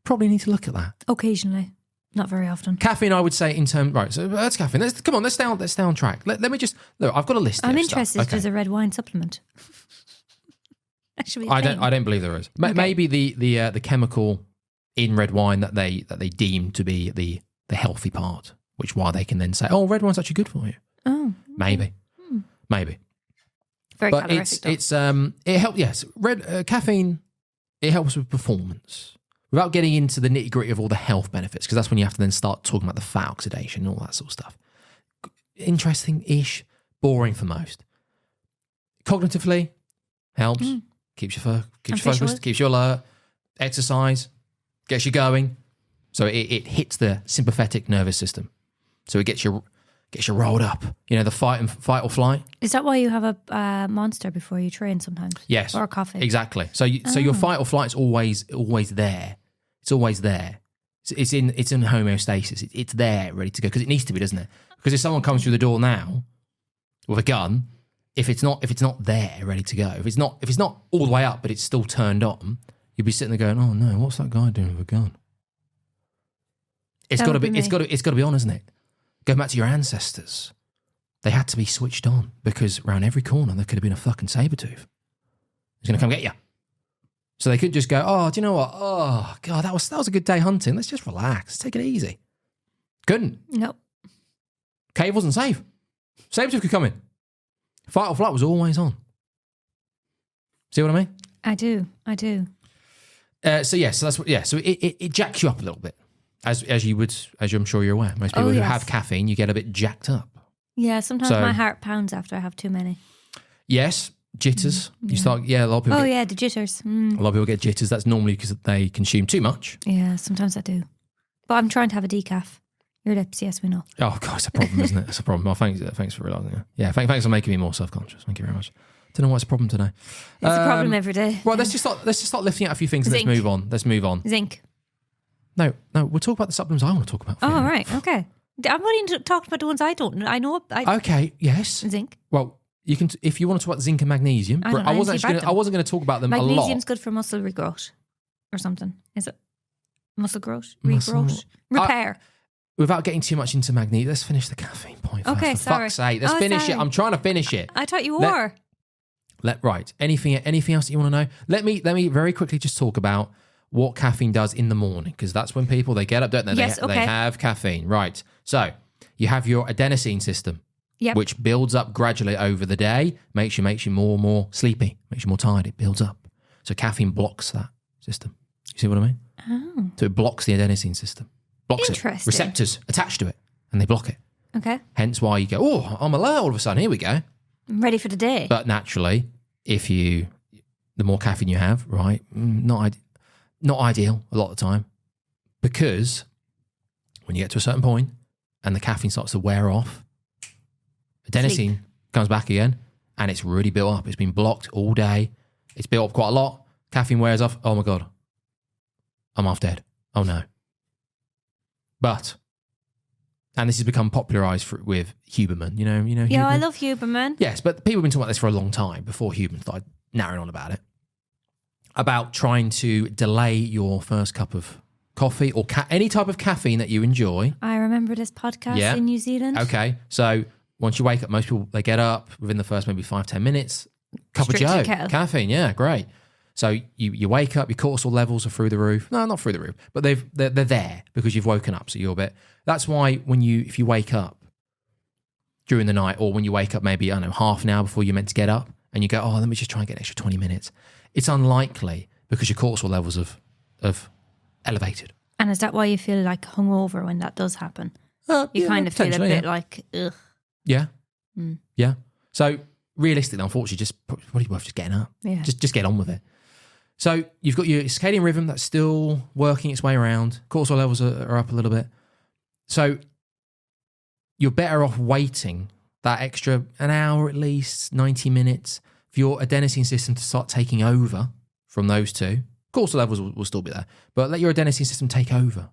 probably need to look at that. Occasionally. Not very often. Caffeine, I would say, in terms... Right, so that's caffeine. Let's stay on track. Let me just... Look, I've got a list here. I'm interested if there's a red wine supplement. I don't believe there is. Okay. Maybe the chemical in red wine that they deem to be the healthy part, which why they can then say, oh, red wine's actually good for you. Oh. Maybe. Maybe. Very but calorific, it helps, yes. Caffeine, it helps with performance. Without getting into the nitty-gritty of all the health benefits, because that's when you have to then start talking about the fat oxidation and all that sort of stuff. Interesting-ish, boring for most. Cognitively, helps. Keeps you focused, keeps you alert. Exercise, gets you going. So it hits the sympathetic nervous system. So it gets you rolled up. You know, the fight or flight. Is that why you have a Monster before you train sometimes? Yes. Or a coffee? Exactly. So your fight or flight is always there. It's always there. It's in homeostasis. It's there, ready to go, because it needs to be, doesn't it? Because if someone comes through the door now with a gun, if it's not there, ready to go, if it's not all the way up, but it's still turned on, you'll be sitting there going, "Oh no, what's that guy doing with a gun?" It's got to be on, isn't it? Going back to your ancestors, they had to be switched on because around every corner there could have been a fucking saber-tooth. He's going to come get you. So they couldn't just go, oh, do you know what? Oh, God, that was a good day hunting. Let's just relax. Take it easy. Couldn't. Nope. Cave wasn't safe. Saber-tooth could come in. Fight or flight was always on. See what I mean? I do. So it jacks you up a little bit. As I'm sure you're aware. Most people who have caffeine, you get a bit jacked up. Yeah, sometimes my heart pounds after I have too many. Yes, jitters. You start, a lot of people the jitters. A lot of people get jitters. That's normally because they consume too much. Yeah, sometimes I do. But I'm trying to have a decaf. Your lips, yes, we know. Oh, God, it's a problem, isn't it? It's a problem. Well, thanks for realising it. Yeah, thanks for making me more self-conscious. Thank you very much. Don't know what's a problem today. It's a problem every day. Well, let's just start lifting out a few things and let's move on. Zinc. No, we'll talk about the supplements I want to talk about. Oh, right, okay. I've only talked about the ones I don't. I know. Okay, yes. Zinc. Well, you can if you want to talk about zinc and magnesium. I wasn't going to talk about them a lot. Magnesium's good for muscle regrowth or something. Is it muscle growth, regrowth, repair? Without getting too much into magnesium, let's finish the caffeine point. Okay, for fuck's sake, let's finish it. I'm trying to finish it. I thought you were. Right. Anything else that you want to know? Let me very quickly just talk about what caffeine does in the morning, because that's when people, they get up, don't they? Yes, They have caffeine. Right. So you have your adenosine system, which builds up gradually over the day, makes you more and more sleepy, makes you more tired. It builds up. So caffeine blocks that system. You see what I mean? Oh. So it blocks the adenosine system. Blocks it. Receptors attached to it, and they block it. Okay. Hence why you go, oh, I'm alert all of a sudden. Here we go. I'm ready for the day. But naturally, the more caffeine you have, right, not ideal a lot of the time, because when you get to a certain point and the caffeine starts to wear off, adenosine comes back again and it's really built up. It's been blocked all day. It's built up quite a lot. Caffeine wears off. Oh my God. I'm half dead. Oh no. And this has become popularised with Huberman. You know Huberman? Yeah, I love Huberman. Yes, but people have been talking about this for a long time before Huberman started narrowing on about it. About trying to delay your first cup of coffee or any type of caffeine that you enjoy. I remember this podcast in New Zealand. Okay, so once you wake up, most people, they get up within the first maybe 5-10 minutes, cup of Joe, caffeine, yeah, great. So you wake up, your cortisol levels are through the roof. No, not through the roof, but they're there because you've woken up, so you're a bit. That's why if you wake up during the night, or when you wake up maybe, I don't know, half an hour before you're meant to get up, and you go, oh, let me just try and get an extra 20 minutes. It's unlikely because your cortisol levels have elevated. And is that why you feel like hungover when that does happen? You kind of feel a bit like, ugh. Yeah. Yeah. So realistically, unfortunately, probably worth just getting up. Yeah. Just get on with it. So you've got your circadian rhythm that's still working its way around. Cortisol levels are up a little bit. So you're better off waiting that extra an hour at least, 90 minutes, for your adenosine system to start taking over from those two. Cortisol levels will still be there, but let your adenosine system take over.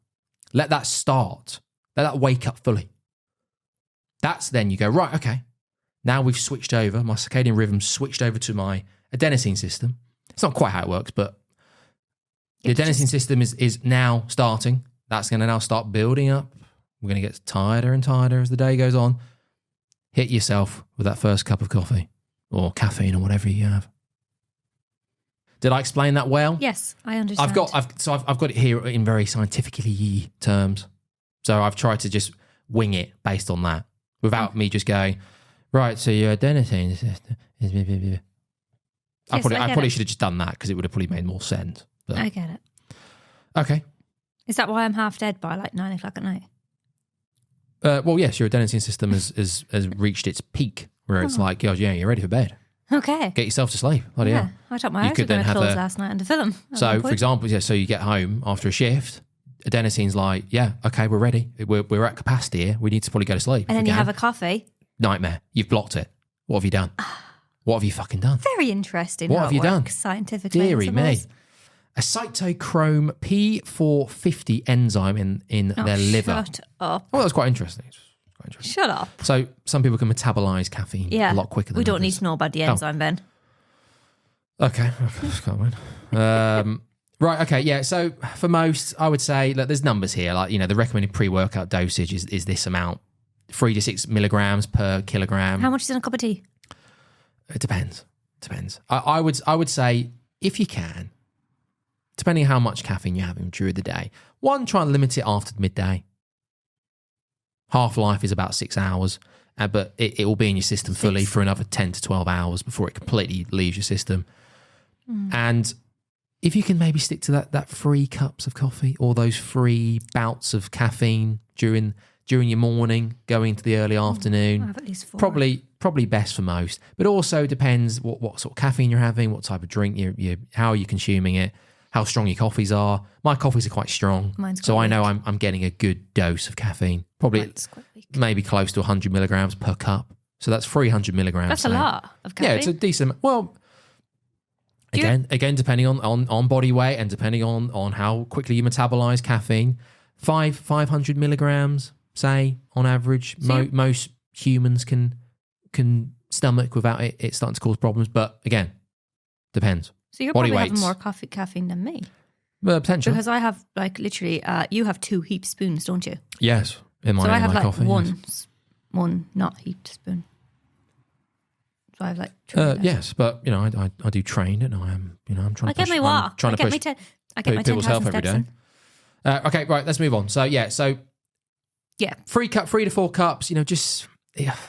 Let that start. Let that wake up fully. That's then you go, right, okay, now we've switched over. My circadian rhythm switched over to my adenosine system. It's not quite how it works, but the adenosine system is now starting. That's going to now start building up. We're going to get tireder and tireder as the day goes on. Hit yourself with that first cup of coffee or caffeine or whatever you have. Did I explain that well? Yes, I understand. I've got it here in very scientifically terms. So I've tried to just wing it based on that without me just going, right, so your adenosine system is... I probably should have just done that because it would have probably made more sense. But. I get it. Okay. Is that why I'm half dead by like 9 o'clock at night? Well, yes, your adenosine system has reached its peak where it's like, yeah, you're ready for bed. Okay. Get yourself to sleep. Bloody hell. I thought my eyes were going to close last night in the film. So, for example, so you get home after a shift, adenosine's like, yeah, okay, we're ready. We're at capacity here. We need to probably go to sleep. And then you have a coffee. Nightmare. You've blocked it. What have you done? What have you fucking done? Very interesting. What have you done? Scientifically. Deary me. A cytochrome P450 enzyme in their liver. Shut up. Well, that's quite interesting. Shut up. So some people can metabolize caffeine a lot quicker than we don't others. need to know about the enzyme, Ben. Okay. Can't win. Right, okay, yeah. So for most, I would say, look, there's numbers here. Like, the recommended pre-workout dosage is this amount. 3 to 6 milligrams per kilogram. How much is in a cup of tea? It depends. I would say, if you can, depending on how much caffeine you're having during the day, try and limit it after midday. Half-life is about 6 hours, but it will be in your system fully for another 10 to 12 hours before it completely leaves your system. And if you can maybe stick to that 3 cups of coffee or those 3 bouts of caffeine during your morning, going into the early afternoon, I have at least 4. Probably best for most. But also depends what sort of caffeine you're having, what type of drink how are you consuming it, how strong your coffees are. My coffees are quite strong, so I know I'm getting a good dose of caffeine. Probably maybe close to 100 milligrams per cup. So that's 300 milligrams. That's a lot of caffeine. Yeah, it's a decent. Well, again, depending on body weight and depending on how quickly you metabolize caffeine, 500 milligrams, say, on average. Most humans can stomach without it starting to cause problems. But again, depends. So you're probably having more caffeine than me. Well, potential. Because I have literally, you have 2 heaped spoons, don't you? Yes, in my coffee. One not heaped spoon. So I have yes, but I do train and I'm trying to push. I trying to push I get my people's health every day. Okay, right, let's move on. So yeah, 3 to 4 cups.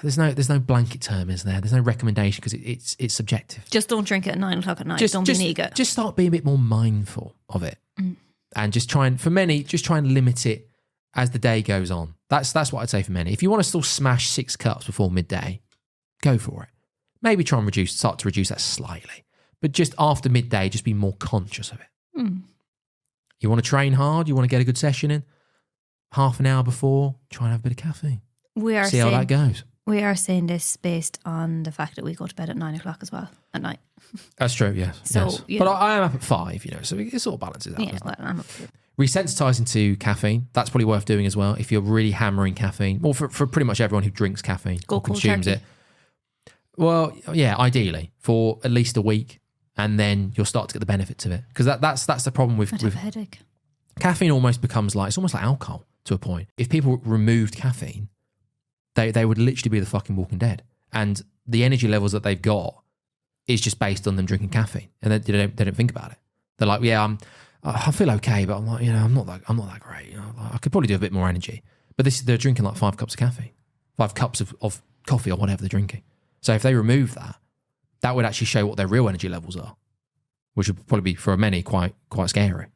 There's no blanket term, is there? There's no recommendation because it's subjective. Just don't drink it at 9 o'clock at night. Don't be an ego. Just start being a bit more mindful of it, and just try and limit it as the day goes on. That's what I'd say for many. If you want to still smash 6 cups before midday, go for it. Maybe try and start to reduce that slightly, but just after midday, just be more conscious of it. You want to train hard, you want to get a good session in, half an hour before, try and have a bit of caffeine. See how that goes. We are saying this based on the fact that we go to bed at 9 o'clock as well at night. That's true, yes. So, yes. you But know. I am up at 5, so it sort of balances out. Yeah, doesn't it? well, I'm up to it. Resensitizing to caffeine, that's probably worth doing as well if you're really hammering caffeine. Well, for pretty much everyone who drinks caffeine Go or cold consumes turkey. it. Well, yeah, ideally for at least a week, and then you'll start to get the benefits of it. Because that's the problem I'd with have a headache. caffeine. Almost becomes like, it's almost like alcohol to a point. If people removed caffeine, they would literally be the fucking Walking Dead. And the energy levels that they've got is just based on them drinking caffeine, and they don't think about it. They're like, yeah, I feel okay, but I'm like, I'm not that great. Like, I could probably do a bit more energy. But they're drinking like 5 cups of caffeine, 5 cups of coffee or whatever they're drinking. So if they remove that, that would actually show what their real energy levels are, which would probably be for many quite scary.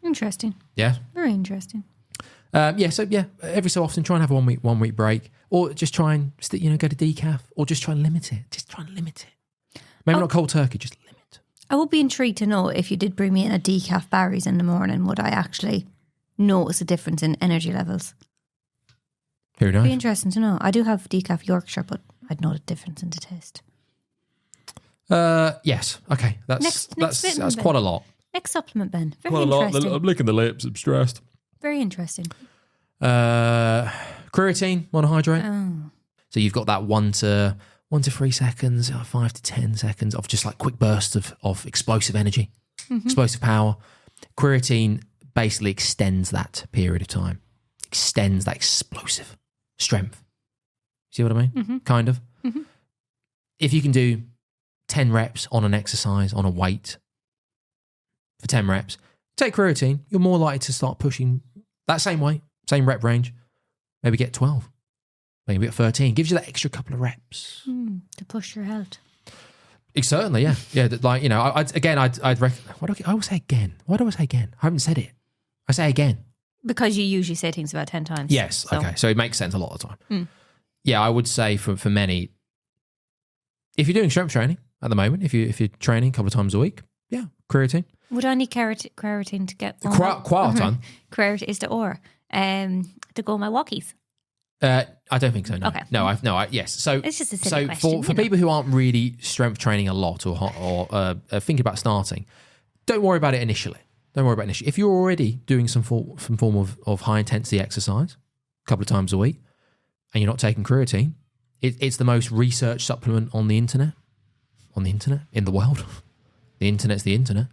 Interesting. Yeah. Very interesting. Every so often try and have a 1 week break, or just try and go to decaf, or just try and limit it. Just try and limit it. Maybe not cold turkey, just limit. I would be intrigued to know if you did bring me in a decaf Barry's in the morning, would I actually notice a difference in energy levels? Who knows? Be interesting to know. I do have decaf Yorkshire, but I'd know the difference in the taste. Yes. Okay. That's vitamin, quite a lot. Next supplement, Ben. Very interesting. I'm licking the lips. I'm stressed. Very interesting. Creatine monohydrate. Oh. So you've got that 1 to 3 seconds, 5 to 10 seconds of just like quick bursts of explosive energy, explosive power. Creatine basically extends that period of time, extends that explosive strength. See what I mean? Kind of. If you can do 10 reps on an exercise, on a weight for 10 reps, take creatine, you're more likely to start pushing that same weight, same rep range, maybe get 12, maybe get 13. Gives you that extra couple of reps. To push your health. Certainly, yeah. Yeah, like, I'd reckon, I always say again. Why do I say again? I haven't said it. I say again. Because you usually say things about 10 times. Yes, okay. So it makes sense a lot of the time. Yeah, I would say for many, if you're doing strength training at the moment, if you're training a couple of times a week, yeah, creatine. Would I need creatine to get Creatine? Creatine is the ore to go on my walkies. I don't think so. No. Okay. Yes. So It's just a silly question. for people who aren't really strength training a lot or thinking about starting, don't worry about it initially. If you're already doing some form of high intensity exercise a couple of times a week and you're not taking creatine, it's the most researched supplement on the internet, in the world. The internet's the internet.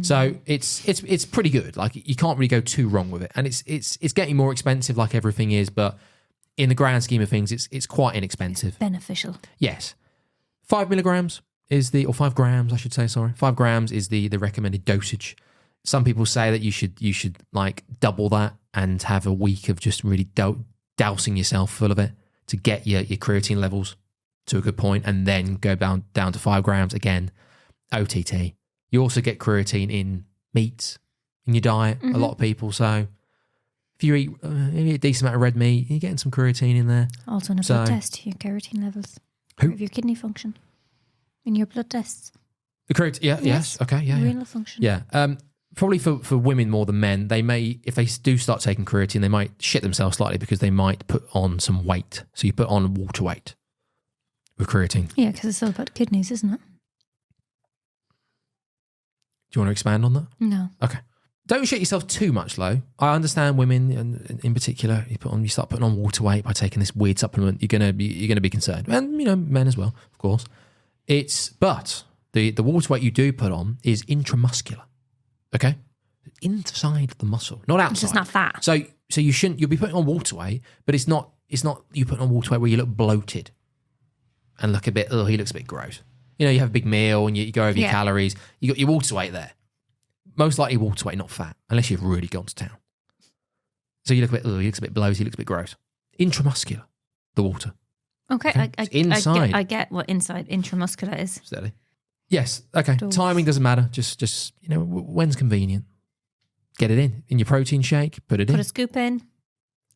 So it's pretty good. Like, you can't really go too wrong with it. And it's getting more expensive, like everything is, but in the grand scheme of things, it's quite inexpensive. Beneficial. Yes. 5 milligrams or 5 grams, I should say, sorry. 5 grams is the recommended dosage. Some people say that you should like double that and have a week of just really dousing yourself full of it to get your creatine levels to a good point, and then go down to 5 grams again, OTT. You also get creatine in meats in your diet, a lot of people. So if you eat a decent amount of red meat, you're getting some creatine in there. Also in a blood test, your creatine levels. Of your kidney function. In your blood tests. The creatine, yes. Okay, yeah. Renal function. Yeah. Probably for women more than men, they may, if they do start taking creatine, they might shit themselves slightly because they might put on some weight. So you put on water weight with creatine. Yeah, because it's all about kidneys, isn't it? Do you want to expand on that? No. Okay. Don't shit yourself too much, though. I understand women, and in particular, you start putting on water weight by taking this weird supplement. You're gonna be concerned, and men as well, of course. But the water weight you do put on is intramuscular. Okay, inside the muscle, not outside. It's just not fat. So you'll be putting on water weight, but it's not you putting on water weight where you look bloated and look a bit. Oh, he looks a bit gross. You have a big meal and you go over your calories. You got your water weight there. Most likely water weight, not fat, unless you've really gone to town. So you look a bit. He looks a bit bloated. He looks a bit gross. Intramuscular, the water. Okay. Inside. I get what inside intramuscular is. Steady. Yes. Okay. Timing doesn't matter. Just when's convenient. Get it in your protein shake. Put it in. Put a scoop in.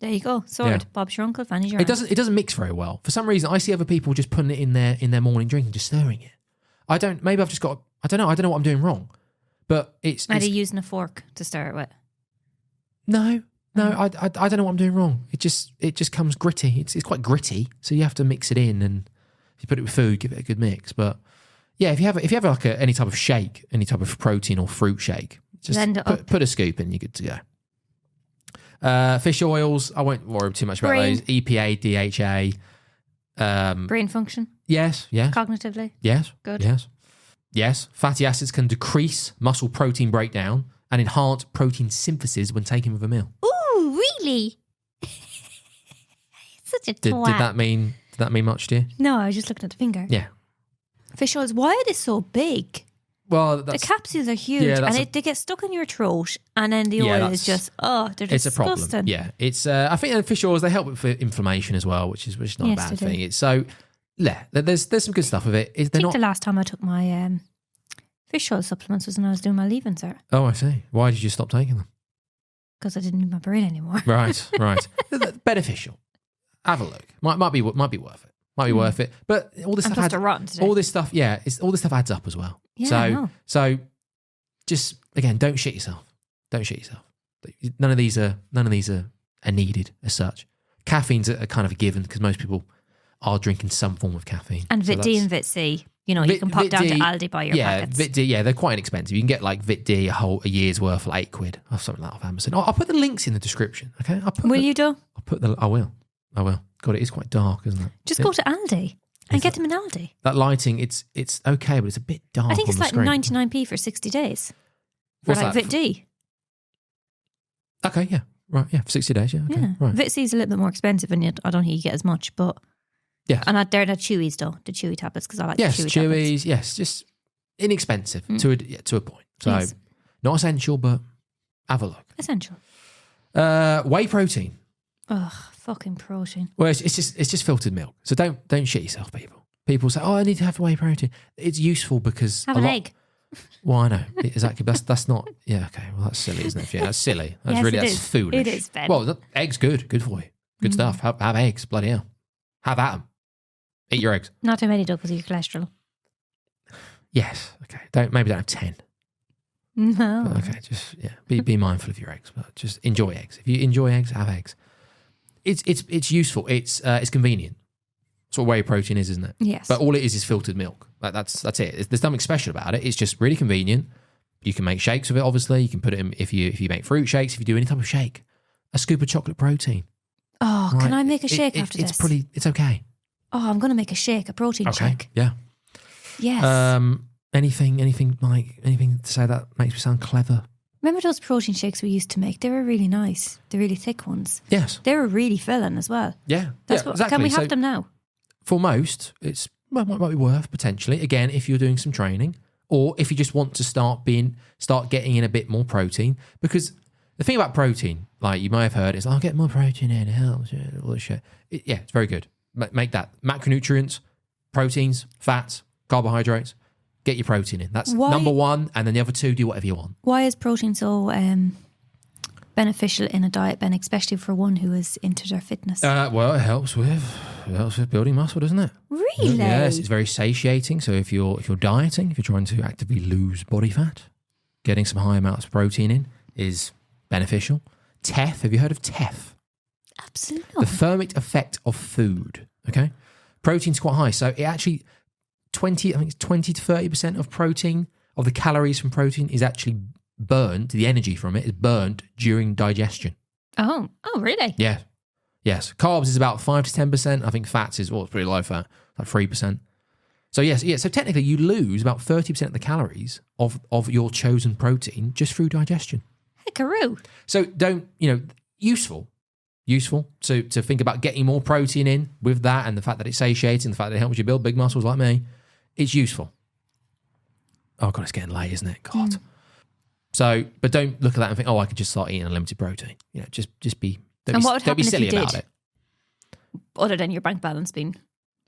There you go. Sorted. Yeah. Bob's your uncle. Fanny's your It doesn't mix very well. For some reason, I see other people just putting it in their morning drink and just stirring it. I don't. Maybe I've just got. I don't know. I don't know what I'm doing wrong. But it's Are you using a fork to stir it with? No. No, I don't know what I'm doing wrong. It just comes gritty. It's quite gritty, so you have to mix it in, and if you put it with food, give it a good mix. But yeah, if you have like any type of shake, any type of protein or fruit shake, just put a scoop in, you're good to go. Fish oils, I won't worry too much about those. EPA, DHA. Brain function? Yes. Cognitively? Yes. Good. Yes. Fatty acids can decrease muscle protein breakdown and enhance protein synthesis when taken with a meal. Ooh, really? Such a twat. Did that mean much to you? No, I was just looking at the finger. Yeah. Fish oils, why are they so big? Well, the capsules are huge, and they get stuck in your throat, and then the oil is just they're disgusting. It's a problem. Yeah, it's. I think fish oils, they help with inflammation as well, which is not a bad thing. It's so there's some good stuff with it. I think the last time I took my fish oil supplements was when I was doing my leaving cert. Oh, I see. Why did you stop taking them? Because I didn't need my brain anymore. Right. Beneficial. Have a look. Might be worth it. Might be worth it. But all this stuff all this stuff, all this stuff adds up as well. Yeah, so just again, don't shit yourself. None of these are needed as such. Caffeine's a kind of a given because most people are drinking some form of caffeine. And Vit D and Vit C, you can pop down to Aldi, buy your packets. Vit D, they're quite inexpensive. You can get like Vit D a year's worth for like £8 or something like that off Amazon. I'll put the links in the description. Okay, I will. God, it is quite dark, isn't it? Just go to Aldi and get them in Aldi. That lighting, it's okay, but it's a bit dark. I think it's on the like screen. 99p for 60 days. For What's like that? Vit D. Okay, yeah. Right, yeah, for 60 days, yeah. Okay, Yeah. right. Vit C is a little bit more expensive, and I don't think you get as much, but... Yeah. And they're the chewies, though. The chewy tablets, because I like the chewy tablets. Chewies, yes. Just inexpensive to a point. So, not essential, but have a look. Essential. Whey protein. Ugh, fucking protein. Well, it's just filtered milk. So don't shit yourself, people. People say, "Oh, I need to have whey protein." It's useful because have an egg. Well, I know exactly. That's not. Yeah, okay. Well, that's silly, isn't it? Yeah, that's silly. That's that's foolish. It is, Ben. Well, eggs good for you. Good stuff. Have eggs. Bloody hell. Have at them. Eat your eggs. Not too many, though, because of your cholesterol. Yes. Okay. Maybe don't have 10. No. But okay. Just be mindful of your eggs, but just enjoy eggs. If you enjoy eggs, have eggs. It's useful. It's convenient. That's what whey protein is, isn't it? Yes. But all it is filtered milk. That's it. There's nothing special about it. It's just really convenient. You can make shakes with it. Obviously, you can put it in if you make fruit shakes. If you do any type of shake, a scoop of chocolate protein. Oh, right. Can I make a shake after this? It's okay. Oh, I'm going to make a shake, a protein shake. Yeah. Yes. Anything to say that makes me sound clever? Remember those protein shakes we used to make? They were really nice. The really thick ones. Yes. They were really filling as well. Yeah. Exactly. Can we have them now? For most, it's might be worth potentially. Again, if you're doing some training or if you just want to start getting in a bit more protein. Because the thing about protein, like you may have heard, is I'll get more protein in, it helps, all this shit. It's very good. Make that macronutrients, proteins, fats, carbohydrates. Get your protein in. That's number one, and then the other two, do whatever you want. Why is protein so beneficial in a diet, Ben, especially for one who is into their fitness? Well, it helps with building muscle, doesn't it? Really? Yes, it's very satiating. So if you're dieting, if you're trying to actively lose body fat, getting some high amounts of protein in is beneficial. TEF, have you heard of TEF? Absolutely. The thermic effect of food. Okay, protein's quite high, so it actually 20 to 30% of protein, of the calories from protein, is actually burned. The energy from it is burned during digestion. Oh, really? Yeah. Yes. Carbs is about 5 to 10%. I think fats is it's pretty low fat, like 3%. So yes, so technically you lose about 30% of the calories of your chosen protein just through digestion. Hickaroo. So useful to think about getting more protein in with that, and the fact that it's satiating, the fact that it helps you build big muscles like me. It's useful. Oh God, it's getting late, isn't it? God. So, but don't look at that and think, oh, I could just start eating unlimited protein. Just be. Don't be silly about it. Other than your bank balance being.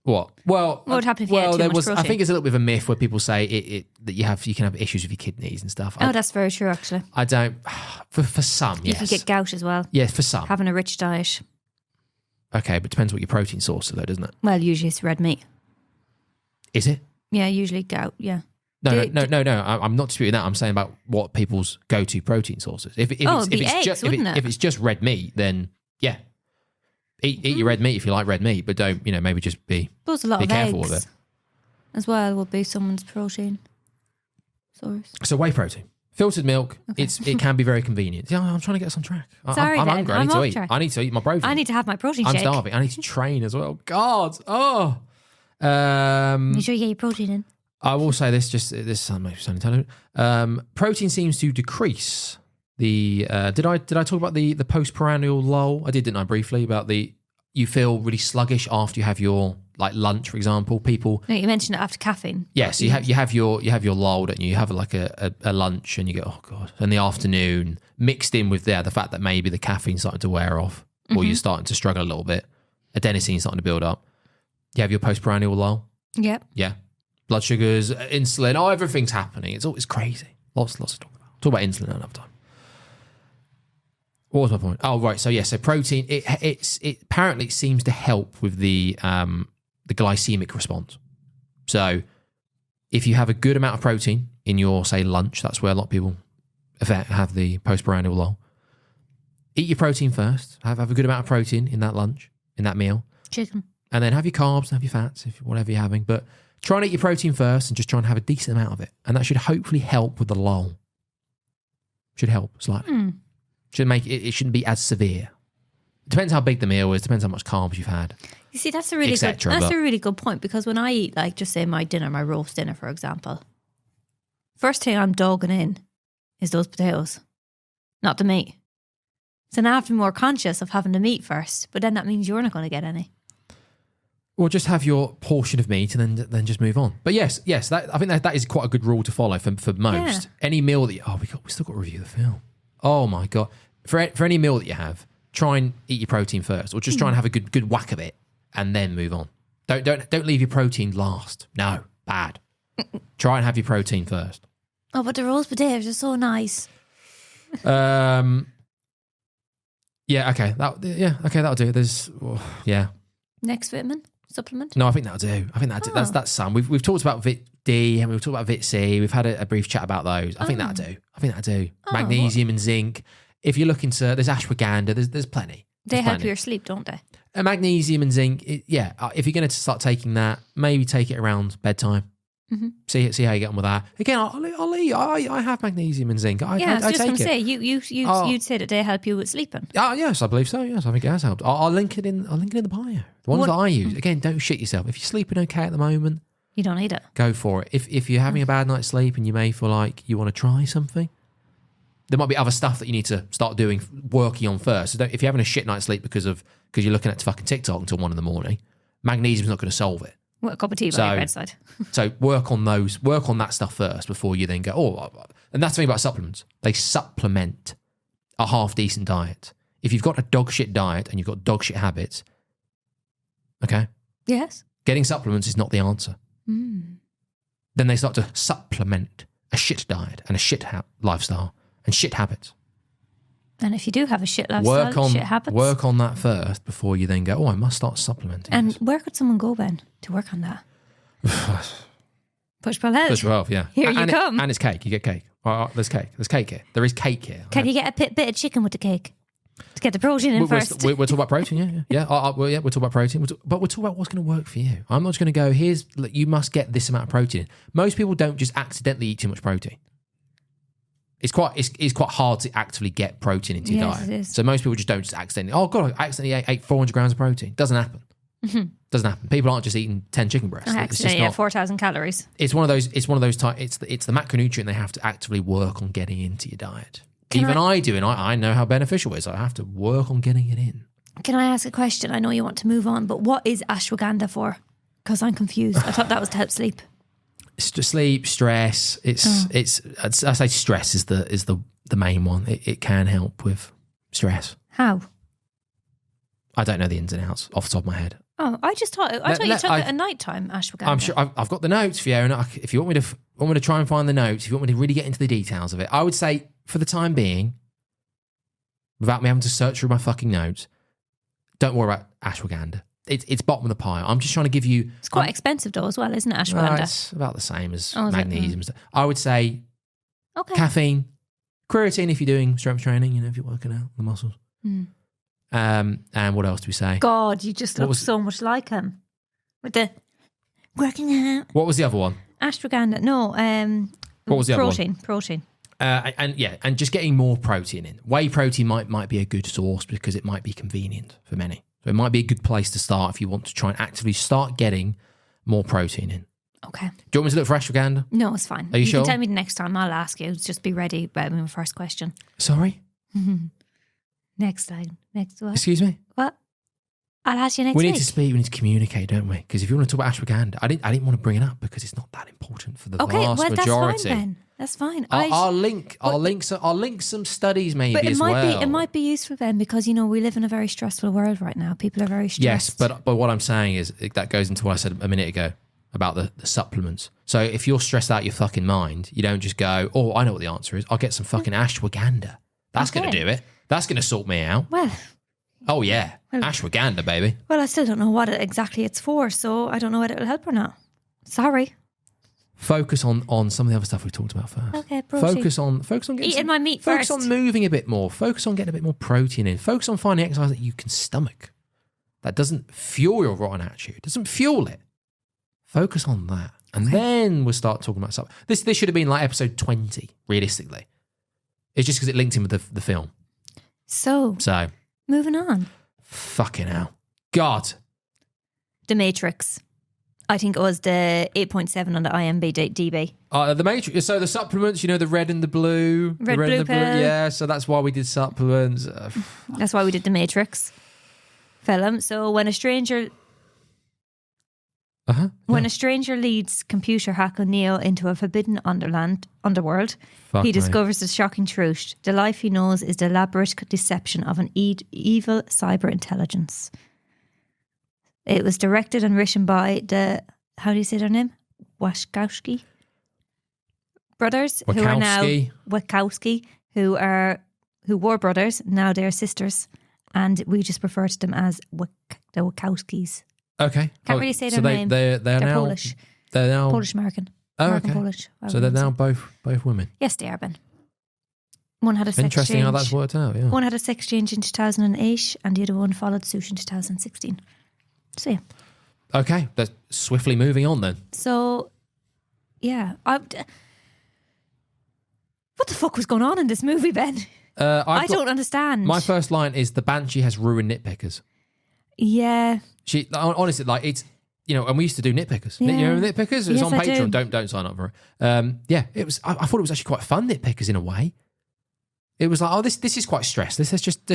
What? Well, what would happen if you had too much protein? I think it's a little bit of a myth where people say that you can have issues with your kidneys and stuff. That's very true, actually. I don't. For some, yes. You can get gout as well. Yeah, for some. Having a rich diet. Okay, but it depends what your protein source is, though, doesn't it? Well, usually it's red meat. Is it? Yeah, usually gout. Yeah. No. I'm not disputing that. I'm saying about what people's go-to protein sources. If it's just red meat, then yeah, eat your red meat if you like red meat, but don't maybe just be careful with it. As well will be someone's protein source. So whey protein, filtered milk. Okay. It can be very convenient. Yeah, I'm trying to get us on track. Sorry, I'm hungry. I need to eat. I need to eat my protein. I need to have my protein shake. I'm starving. I need to train as well. God. Oh. You sure you get your protein in? I will say this. This sounds intelligent. Protein seems to decrease the. Did I talk about the postprandial lull? I did, didn't I? Briefly about you feel really sluggish after you have your lunch, for example. People. No, you mentioned it after caffeine. Yeah, so you have your lull, don't you? You have a lunch, and you go, oh god, in the afternoon, mixed in with the fact that maybe the caffeine's starting to wear off, or you're starting to struggle a little bit. Adenosine's starting to build up. You have your postprandial lull. Yep. Yeah. Blood sugars, insulin, everything's happening. It's crazy. Lots to talk about. Talk about insulin another time. What was my point? Oh, right. So protein, it apparently seems to help with the glycemic response. So if you have a good amount of protein in your, say, lunch, that's where a lot of people have the postprandial lull. Eat your protein first. Have a good amount of protein in that lunch, in that meal. Chicken. And then have your carbs and have your fats, whatever you're having. But try and eat your protein first and just try and have a decent amount of it. And that should hopefully help with the lull. Should help slightly. Should make it shouldn't be as severe. It depends how big the meal is, depends how much carbs you've had. You see, that's a really good point, because when I eat, just say my roast dinner, for example, first thing I'm dogging in is those potatoes, not the meat. So now I have to be more conscious of having the meat first, but then that means you're not going to get any. Or just have your portion of meat and then just move on. But yes, I think that is quite a good rule to follow for most. Yeah. Any meal that we still got to review the film. Oh my god! For any meal that you have, try and eat your protein first, or just try and have a good whack of it, and then move on. Don't leave your protein last. No, bad. Try and have your protein first. Oh, but the roast potatoes are so nice. Yeah. Okay. That'll do. Next vitamin. Supplement? No, I think that'll do. That's some. We've talked about Vit D and we've talked about Vit C. We've had a brief chat about those. I think that'll do. Magnesium and zinc. If you're looking to, there's ashwagandha. There's plenty. They help your sleep, don't they? Magnesium and zinc. If you're going to start taking that, maybe take it around bedtime. Mm-hmm. See how you get on with that. Again, I'll eat. I have magnesium and zinc. I was just going to say you'd say that they help you with sleeping. Yes, I believe so. Yes, I think it has helped. I'll link it in the bio. The ones that I use. Again, don't shit yourself. If you're sleeping okay at the moment, you don't need it. Go for it. If you're having a bad night's sleep and you may feel like you want to try something, there might be other stuff that you need to start working on first. So if you're having a shit night's sleep because you're looking at fucking TikTok until 1 a.m, magnesium's not going to solve it. Well, a cup of tea by your bedside. So work on that stuff first before you then go, and that's the thing about supplements. They supplement a half decent diet. If you've got a dog shit diet and you've got dog shit habits, okay? Yes. Getting supplements is not the answer. Mm. Then they start to supplement a shit diet and a shit lifestyle and shit habits. And if you do have a shit lifestyle, shit habits. Work on that first before you then go, I must start supplementing. And where could someone go, Ben, to work on that? Push Health. Push Health, yeah. Here you come. And it's cake. You get cake. There's cake. There's cake here. There is cake here. Can you get a bit of chicken with the cake? To get the protein in first. We'll talk about protein, yeah. We'll talk about protein. But we'll talk about what's going to work for you. I'm not just going to go, you must get this amount of protein in. Most people don't just accidentally eat too much protein. It's quite hard to actively get protein into your diet. It is. So most people just don't just accidentally, I accidentally ate 400 grams of protein. Doesn't happen. Mm-hmm. Doesn't happen. People aren't just eating 10 chicken breasts. I accidentally ate 4,000 calories. It's one of those types. It's the macronutrient they have to actively work on getting into your diet. I do, and I know how beneficial it is. I have to work on getting it in. Can I ask a question? I know you want to move on, but what is ashwagandha for? Because I'm confused. I thought that was to help sleep. It's to sleep, stress. I say stress is the main one. It can help with stress. How? I don't know the ins and outs off the top of my head. Oh, I thought you took it at night time, ashwagandha. I'm sure I've got the notes, Fiona. If you want me to try and find the notes, if you want me to really get into the details of it, I would say for the time being, without me having to search through my fucking notes, don't worry about ashwagandha. it's bottom of the pile. I'm just trying to give you. It's quite expensive though as well, isn't it, Ashwagandha? It's about the same as Oh, is it? magnesium. I would say Okay. caffeine, creatine if you're doing strength training, if you're working out the muscles. And what else do we say? God, you just look so much like him. With the working out. What was the other one? Ashwagandha. No, What was the other protein. Protein. And just getting more protein in. Whey protein might be a good source because it might be convenient for many. So it might be a good place to start if you want to try and actively start getting more protein in. Okay. Do you want me to look for ashwagandha? No, it's fine. Are you sure? You can tell me the next time. I'll ask you. Just be ready about my first question. Sorry? Next time. Next what? Excuse me? What? I'll ask you next We week. need to speak. We need to communicate, don't we? Because if you want to talk about ashwagandha, I didn't want to bring it up because it's not that important for the vast majority. That's fine then. That's fine. I'll link some studies maybe but as well. It might be useful then because, we live in a very stressful world right now. People are very stressed. Yes, but what I'm saying is that goes into what I said a minute ago about the supplements. So if you're stressed out your fucking mind, you don't just go, oh, I know what the answer is. I'll get some fucking ashwagandha. That's going to do it. That's going to sort me out. Well... Oh, yeah. Ashwagandha, baby. Well, I still don't know what exactly it's for, so I don't know whether it'll help or not. Sorry. Focus on some of the other stuff we talked about first. Okay, protein. Focus on getting eating my meat focus first. on moving a bit more. Focus on getting a bit more protein in. Focus on finding exercise that you can stomach. That doesn't fuel your rotten attitude. Doesn't fuel it. Focus on that. And then we'll start talking about stuff. This should have been like episode 20, realistically. It's just because it linked in with the film. So, moving on. Fucking hell. God. The Matrix. I think it was the 8.7 on the IMDb. The Matrix. So the supplements, the red and the blue. Red, the blue and the pill. Yeah, so that's why we did supplements. That's why we did the Matrix film. So when a stranger leads computer hacker Neo into a forbidden underworld, he discovers the shocking truth. The life he knows is the elaborate deception of an evil cyber intelligence. It was directed and written by how do you say their name? Wachowski brothers, Wachowski, who were brothers. Now they're sisters, and we just refer to them as the Wachowskis. Okay. Can't really say their name. They're now Polish. They're now Polish-American. Oh, American okay. Polish. So they're now both women. Yes, they are, Ben. One had a sex Interesting change. how that's worked out, yeah. One had a sex change in 2008 and the other one followed suit in 2016. So, yeah. Okay, that's swiftly moving on then. So, yeah. What the fuck was going on in this movie, Ben? I don't understand. My first line is the Banshee has ruined nitpickers. Yeah. She honestly, like, it's, and we used to do nitpickers. Yeah. You remember nitpickers? It was Yes, on I Patreon. do. Don't sign up for it. Yeah, it was. I thought it was actually quite fun nitpickers in a way. It was like, oh, this is quite stressed. Let's just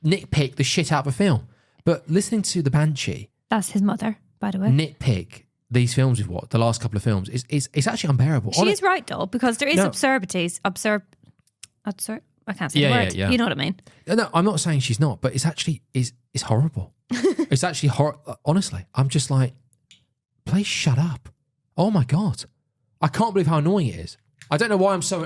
nitpick the shit out of a film. But listening to the Banshee, That's his mother, by the way. nitpick these films we've watched, the last couple of films, it's actually unbearable. She is right, though, because there is absurdities. I can't say the word. Yeah. You know what I mean? No, I'm not saying she's not, but it's actually it's horrible. It's actually honestly, I'm just like, please shut up. Oh my God. I can't believe how annoying it is. I don't know why I'm so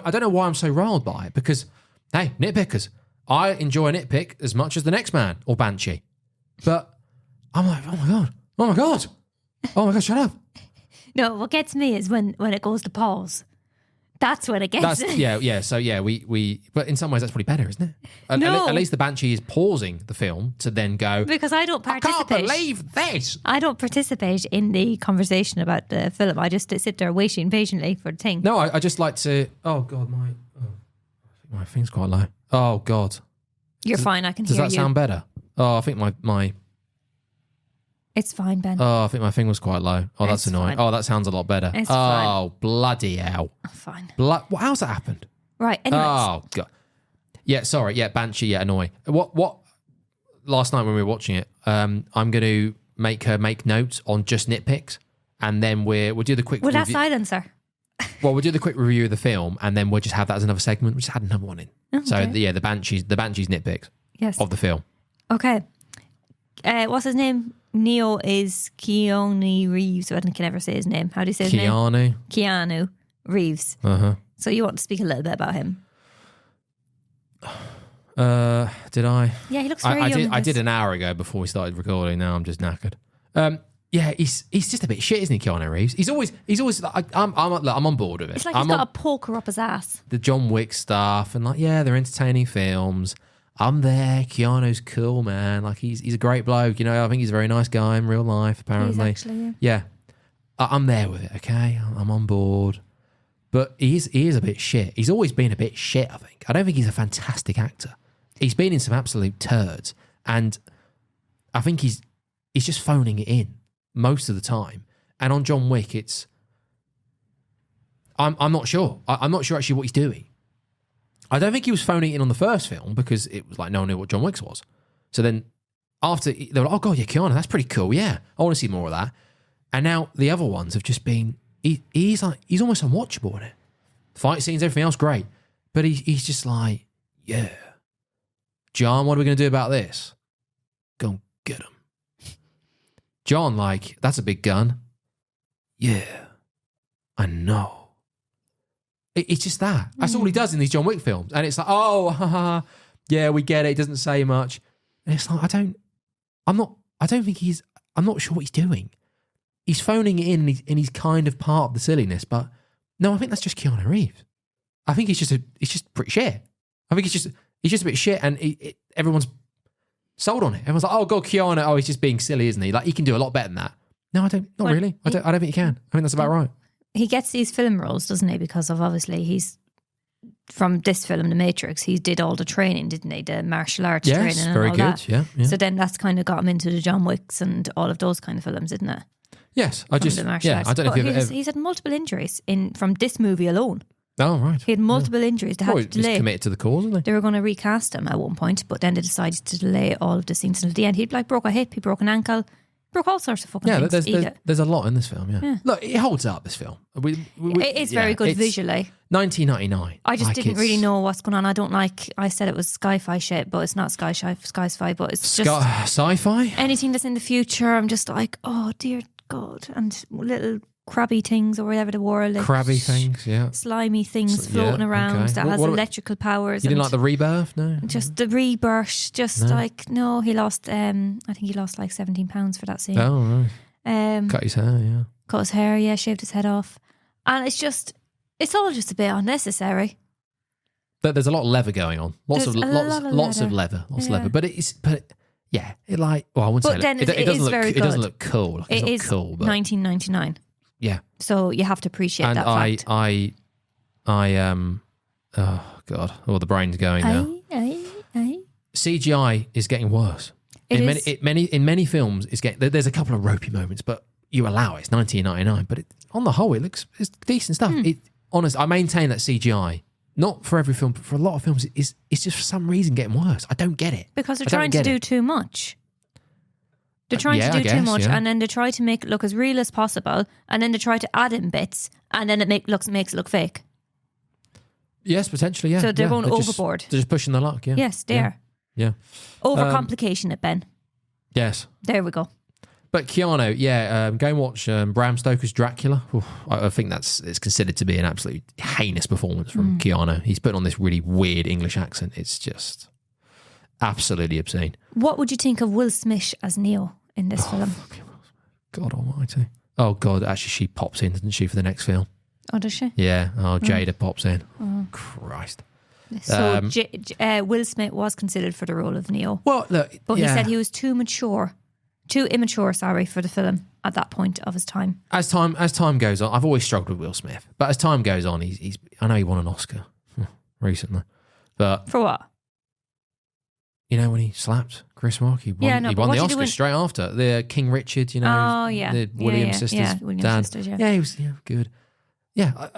riled by it, because hey, nitpickers. I enjoy a nitpick as much as the next man or Banshee. But I'm like, oh my God, shut up. No, what gets me is when it goes to pause. That's when it gets me. Yeah. So yeah, we but in some ways that's probably better, isn't it? At least the Banshee is pausing the film to then go, Because I don't participate. I can't believe this. I don't participate in the conversation about the film. I just sit there waiting patiently for the thing. No, I just like to. Oh God, my thing's quite low. Oh God, You're fine. I can hear you. Does that sound better? Oh, I think my. It's fine, Ben. Oh, I think my thing was quite low. Oh, that's It's annoying. fine. Oh, that sounds a lot better. It's oh, fine. Bloody hell. Oh, fine. How's that happened? Right. Anyways. Oh God. Yeah, sorry. Yeah, Banshee. Yeah, annoying. What? Last night when we were watching it, I'm going to make her make notes on just nitpicks, and then we'll do the quick. With that review. silencer. Well, we'll do the quick review of the film, and then we'll just have that as another segment. We just had another one in. Okay. So the Banshee's nitpicks Yes. of the film. Okay. What's his name? Neo is Keanu Reeves. I can never say his name. How do you say his name? Did I? Yeah, he looks very young. I did an hour ago before we started recording. Now I'm just knackered. Yeah, he's just a bit shit, isn't he, Keanu Reeves? He's always. I'm on board with it. It's like he's got a poker up his ass. The John Wick stuff, and they're entertaining films. I'm there. Keanu's cool, man. Like he's a great bloke. You know, I think he's a very nice guy in real life. Apparently, Actually, yeah. I'm there with it. Okay, I'm on board. But he is a bit shit. He's always been a bit shit. I think. I don't think he's a fantastic actor. He's been in some absolute turds, and I think he's just phoning it in most of the time. And on John Wick, I'm not sure. I'm not sure actually what he's doing. I don't think he was phoning it in on the first film because it was like no one knew what John Wick was. So then after they were like, oh god, yeah, Keanu, that's pretty cool. Yeah, I want to see more of that. And now the other ones have just been he's almost unwatchable in it. Fight scenes, everything else, great, but he's just like, yeah, John, what are we going to do about this? Go and get him. John, like, that's a big gun. Yeah, I know. It's just that. That's all he does in these John Wick films. And it's like, oh, yeah, we get it. He doesn't say much. And it's like, I'm not sure what he's doing. He's phoning it in and he's kind of part of the silliness. But no, I think that's just Keanu Reeves. I think he's just pretty shit. I think he's just a bit shit and everyone's sold on it. Everyone's like, oh, God, Keanu, oh, he's just being silly, isn't he? Like, he can do a lot better than that. No, I don't. Not really. I don't think he can. I think that's about right. He gets these film roles, doesn't he? Because of obviously he's from this film, The Matrix. He did all the training, didn't he? The martial arts training and very all good. that. Yeah. So then that's kind of got him into the John Wicks and all of those kind of films, didn't it? Yes, I don't know if he's had multiple injuries from this movie alone. Oh, right. He had multiple injuries. They had to delay. He's committed to the cause, isn't he? They were going to recast him at one point, but then they decided to delay all of the scenes until the end. He'd broke a hip, he broke an ankle, broke all sorts of fucking things. There's a lot in this film, yeah. Look, it holds up, this film. It is very good visually. 1999. I just didn't really know what's going on. I said it was sci-fi shit, but it's not sci-fi, but it's just sci-fi? Anything that's in the future, I'm just like, oh dear God. And little crabby things or whatever the word is. Crabby things, yeah. Slimy things floating around that has electrical powers. You didn't like the rebirth, no? Just the rebirth, no, he lost, I think he lost like 17 pounds for that scene. Oh, right. Cut his hair, yeah. Cut his hair, yeah, shaved his head off. And it's all just a bit unnecessary. But there's a lot of leather going on. Lots of leather. But yeah, I wouldn't say it doesn't look cool. Like, it is cool, but 1999. Yeah. So you have to appreciate that fact. Oh God, the brain's going now. CGI is getting worse. In many films, there's a couple of ropey moments, but you allow it. It's 1999, but on the whole, it's decent stuff. I maintain that CGI, not for every film, but for a lot of films, is just for some reason getting worse. I don't get it because they're trying to do too much. They're trying to do too much, and then they try to make it look as real as possible, and then they try to add in bits, and then it makes it look fake. Yes, potentially, yeah. So they're going overboard. They're just pushing the luck, yeah. Yes, they are. Yeah. Overcomplication it, Ben. Yes. There we go. But Keanu, go and watch Bram Stoker's Dracula. Oof, I think it's considered to be an absolutely heinous performance from Keanu. He's put on this really weird English accent. It's just absolutely obscene. What would you think of Will Smith as Neo in this film? God almighty. Oh God, actually she pops in, doesn't she, for the next film? Oh, does she? Yeah. Oh, Jada pops in. Oh. Christ. So Will Smith was considered for the role of Neo. Well, look, but he said he was too immature, for the film at that point of his time. As time goes on, I've always struggled with Will Smith, but as time goes on, he's I know he won an Oscar recently, but for what? You know when he slapped Chris Rock, he won the Oscar straight after the King Richard. The Williams sisters. Yeah, Williams sisters. Yeah, he was good. Yeah,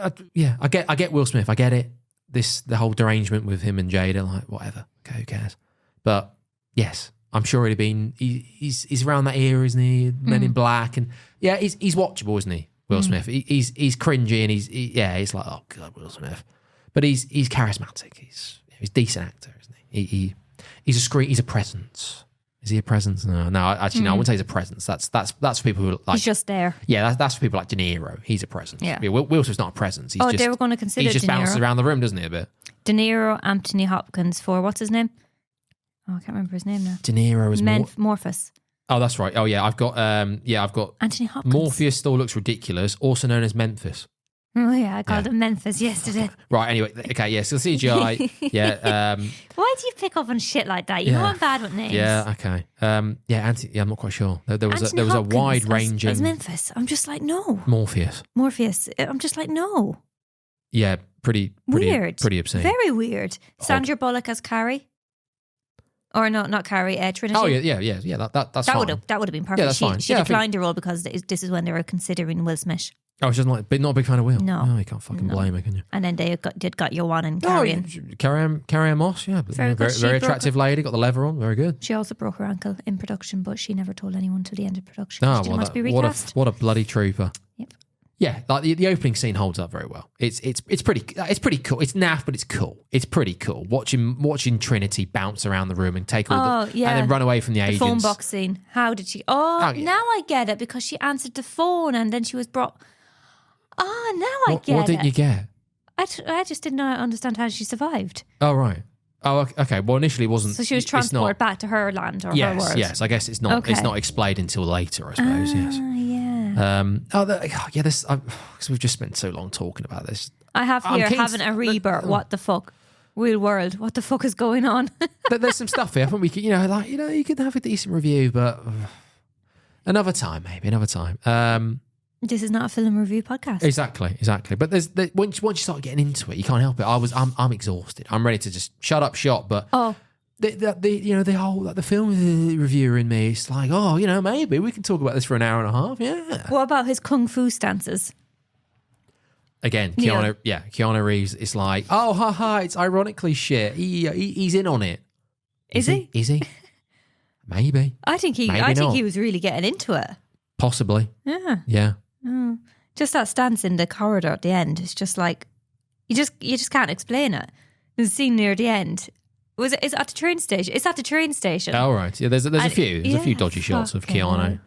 I get Will Smith. I get it. The whole derangement with him and Jada, like whatever. Okay, who cares? But yes, I'm sure he's around that era, isn't he? Men in Black, and yeah, he's watchable, isn't he? Will Smith. He's cringy and he's like, oh God, Will Smith. But he's charismatic. He's a decent actor, isn't he? He's a presence. Is he a presence? No, actually, no. I wouldn't say he's a presence. That's for people who like. He's just there. Yeah, that's for people like De Niro. He's a presence. Yeah, Will Smith's not a presence. They were going to consider. He just bounces around the room, doesn't he? A bit. De Niro, Anthony Hopkins for what's his name? Oh, I can't remember his name now. De Niro is Morpheus. Oh, that's right. Oh, yeah. I've got Anthony Hopkins. Morpheus still looks ridiculous, also known as Memphis. Oh, yeah. I called him Memphis yesterday. Right. Anyway. Okay. Yeah. So CGI. Yeah. Why do you pick up on shit like that? You know I'm bad with names. Yeah. Okay. Yeah. Anthony. Yeah. I'm not quite sure. There was a Hopkins wide ranging. as Memphis. I'm just like, no. Morpheus. I'm just like, no. Yeah. Pretty weird. Pretty obscene. Very weird. Sandra Bullock as Carrie. Or no, not Carrie, Trinity. Oh yeah. That's fine. That would have been perfect. Yeah, that's fine. She declined the role because this is when they were considering Will Smith. I was just not a big fan of Will. No, you can't fucking blame her, can you? And then they got Joanne and Carrie. Carrie-Anne Moss, yeah, very attractive lady. Got the leather on, very good. She also broke her ankle in production, but she never told anyone till the end of production. Oh, she didn't want to be recast. What a bloody trooper. Yep. Yeah, like the opening scene holds up very well. It's pretty cool. It's naff, but it's cool. It's pretty cool. Watching Trinity bounce around the room and take all and then run away from the agents. The phone box scene. How did she? Now I get it because she answered the phone and then she was brought. Oh, now I get it. What did you get? I just didn't understand how she survived. Oh right. Oh okay. Well, initially it wasn't. So she was transported back to her land or her world. Yes. I guess it's not. Okay. It's not explained until later. I suppose. Yes. Yeah. This because we've just spent so long talking about this. I have here having a rebirth. What the fuck? Real world. What the fuck is going on? There's some stuff here. I think we could, you could have a decent review, but another time, maybe another time. This is not a film review podcast. Exactly. But once you start getting into it, you can't help it. I'm exhausted. I'm ready to just shut up shop. But the whole film reviewer in me, it's like, maybe we can talk about this for an hour and a half. Yeah. What about his kung fu stances? Again, Keanu Reeves. It's like, oh, haha, it's ironically shit. He's in on it. Is he? Is he? Maybe. I think he was really getting into it. Possibly. Yeah. Yeah. Oh. Just that stance in the corridor at the end. It's just like you just can't explain it. There's a scene near the end. Is it at the train station? It's at the train station. Oh right. Yeah. There's a few dodgy shots of Keanu.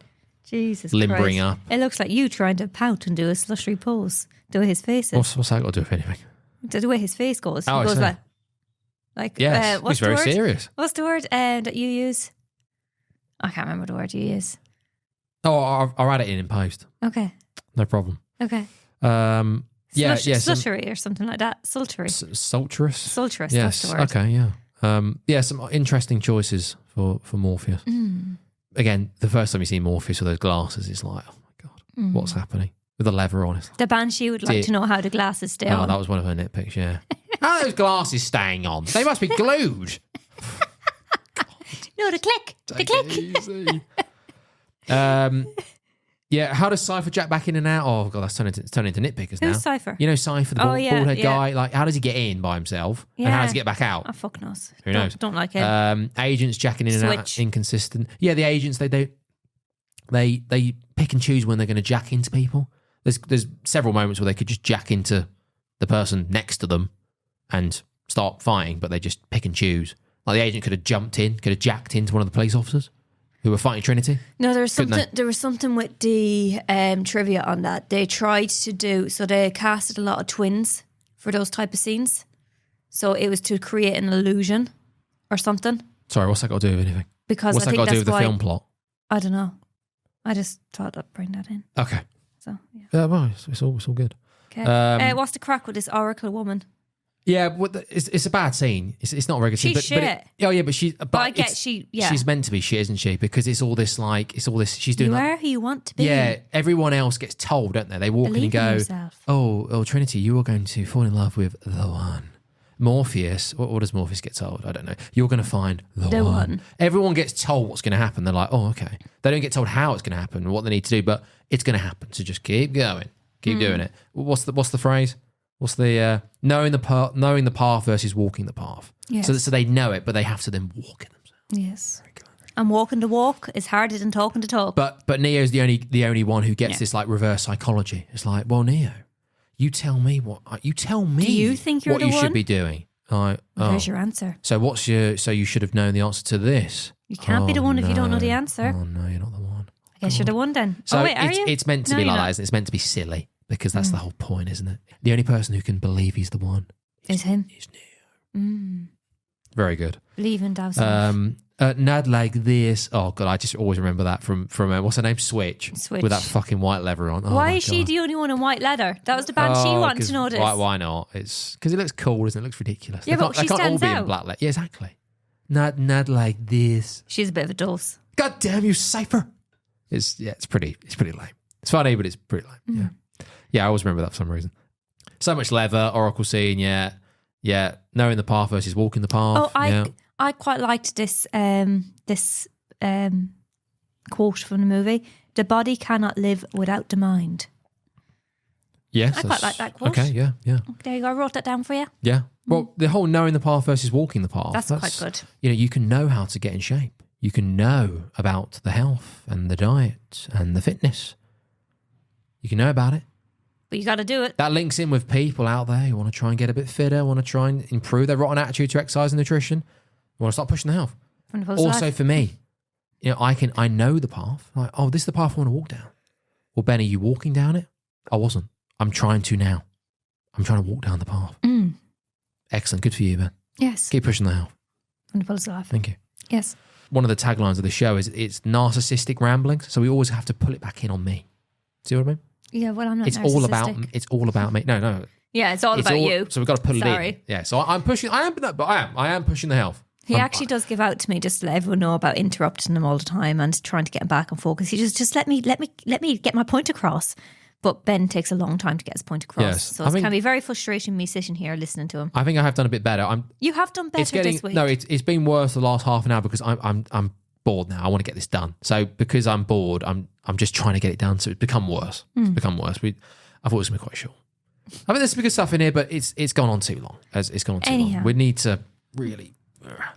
Jesus limbering Christ. up. It looks like you trying to pout and do a slushery pose. The way his face is. What's that got to do with anything? The way his face goes. He Oh, goes like yes, what's he's very serious. What's the word that you use? I can't remember the word you use. Oh, I'll add it in post. Okay. No problem. Okay. Slushery or something like that. Sultry. Sulturous. Sulturous. Yes. That's the word. Okay. Yeah. Some interesting choices for Morpheus. Again, the first time you see Morpheus with those glasses, it's like, oh my god, what's happening with the leather on? It's like, the Banshee would like to know how the glasses stay on. Oh, that was one of her nitpicks. Yeah. How are those glasses staying on? They must be glued. No, the click. Take it easy. Yeah, how does Cypher jack back in and out? Oh god, that's turning into nitpickers now. Who's Cypher? You know Cypher, the bald head guy. Like, how does he get in by himself? Yeah. And how does he get back out? Oh, fuck knows. Who knows? Don't like him. Agents jacking in and out, inconsistent. Yeah, the agents they pick and choose when they're going to jack into people. There's several moments where they could just jack into the person next to them and start fighting, but they just pick and choose. Like the agent could have jacked into one of the police officers who were fighting Trinity. No, there was something with the trivia on that. They tried to do, so they casted a lot of twins for those type of scenes. So it was to create an illusion or something. Sorry, what's that got to do with anything? Because what's I that think got to do with the film plot? I don't know. I just thought I'd bring that in. Okay. So yeah. Well, it's all good. Okay. What's the crack with this oracle woman? Yeah, it's a bad scene. It's not a very good scene. She's shit. She's meant to be shit, isn't she? Because it's all this. She's doing. You are who you want to be. Yeah, everyone else gets told, don't they? They walk in and go, "Oh, Trinity, you are going to fall in love with the one." Morpheus. What does Morpheus get told? I don't know. You're going to find the one. Everyone gets told what's going to happen. They're like, "Oh, okay." They don't get told how it's going to happen and what they need to do, but it's going to happen. So just keep going, keep doing it. What's the phrase? What's the knowing the path versus walking the path? Yes. So they know it, but they have to then walk it themselves. Yes. And walking the walk is harder than talking to talk. But Neo's the only one who gets this like reverse psychology. It's like, well, Neo, you tell me. Do you think you're what the you one? should be doing? There's your answer. So so you should have known the answer to this. You can't be the one if you don't know the answer. Oh no, you're not the one. I guess you're the one then. So are you? It's meant to be like that, isn't it? It's meant to be silly. Because that's the whole point, isn't it? The only person who can believe he's the one is him. Is Neo. Very good. Leaving down. Nad like this. Oh god, I just always remember that from what's her name? Switch. With that fucking white leather on. Oh, why is she the only one in white leather? That was the band she wanted to notice. Why not? It's because it looks cool, doesn't it? It looks ridiculous. Yeah, but she they can't all stands be in out. black leather. Yeah, exactly. Nad like this. She's a bit of a dose. God damn you, Cypher. It's pretty lame. It's funny, but it's pretty lame. Yeah, I always remember that for some reason. So much leather, Oracle scene, yeah. Knowing the path versus walking the path. Oh, I quite liked this quote from the movie. The body cannot live without the mind. Yes. I quite like that quote. Okay, yeah. There you go. I wrote that down for you. Yeah. Well, the whole knowing the path versus walking the path. That's quite good. You can know how to get in shape. You can know about the health and the diet and the fitness. You can know about it. But you got to do it. That links in with people out there who want to try and get a bit fitter, want to try and improve their rotten attitude to exercise and nutrition, want to start pushing the health. Also for me, I know the path. Like, oh, this is the path I want to walk down. Well, Ben, are you walking down it? I wasn't. I'm trying to now. I'm trying to walk down the path. Excellent. Good for you, Ben. Yes. Keep pushing the health. Wonderful stuff. Thank you. Yes. One of the taglines of the show is it's narcissistic ramblings, so we always have to pull it back in on me. See what I mean? Yeah, well, I'm not It's narcissistic. all about me. No. Yeah, it's all about you. So we've got to put it Sorry. in. Yeah, so I'm pushing. I am pushing the health. He actually does give out to me just to let everyone know about interrupting him all the time and trying to get him back on focus. He just let me get my point across. But Ben takes a long time to get his point across. Yes. So it can be very frustrating me sitting here listening to him. I think I have done a bit better. You have done better this week. No, it's been worse the last half an hour because I'm bored now. I want to get this done. So because I'm bored, I'm just trying to get it done. So it's become worse. It's become worse. I thought it was going to be quite short. I think there's some good stuff in here, but it's gone on too long. It's gone on too long. We need to really.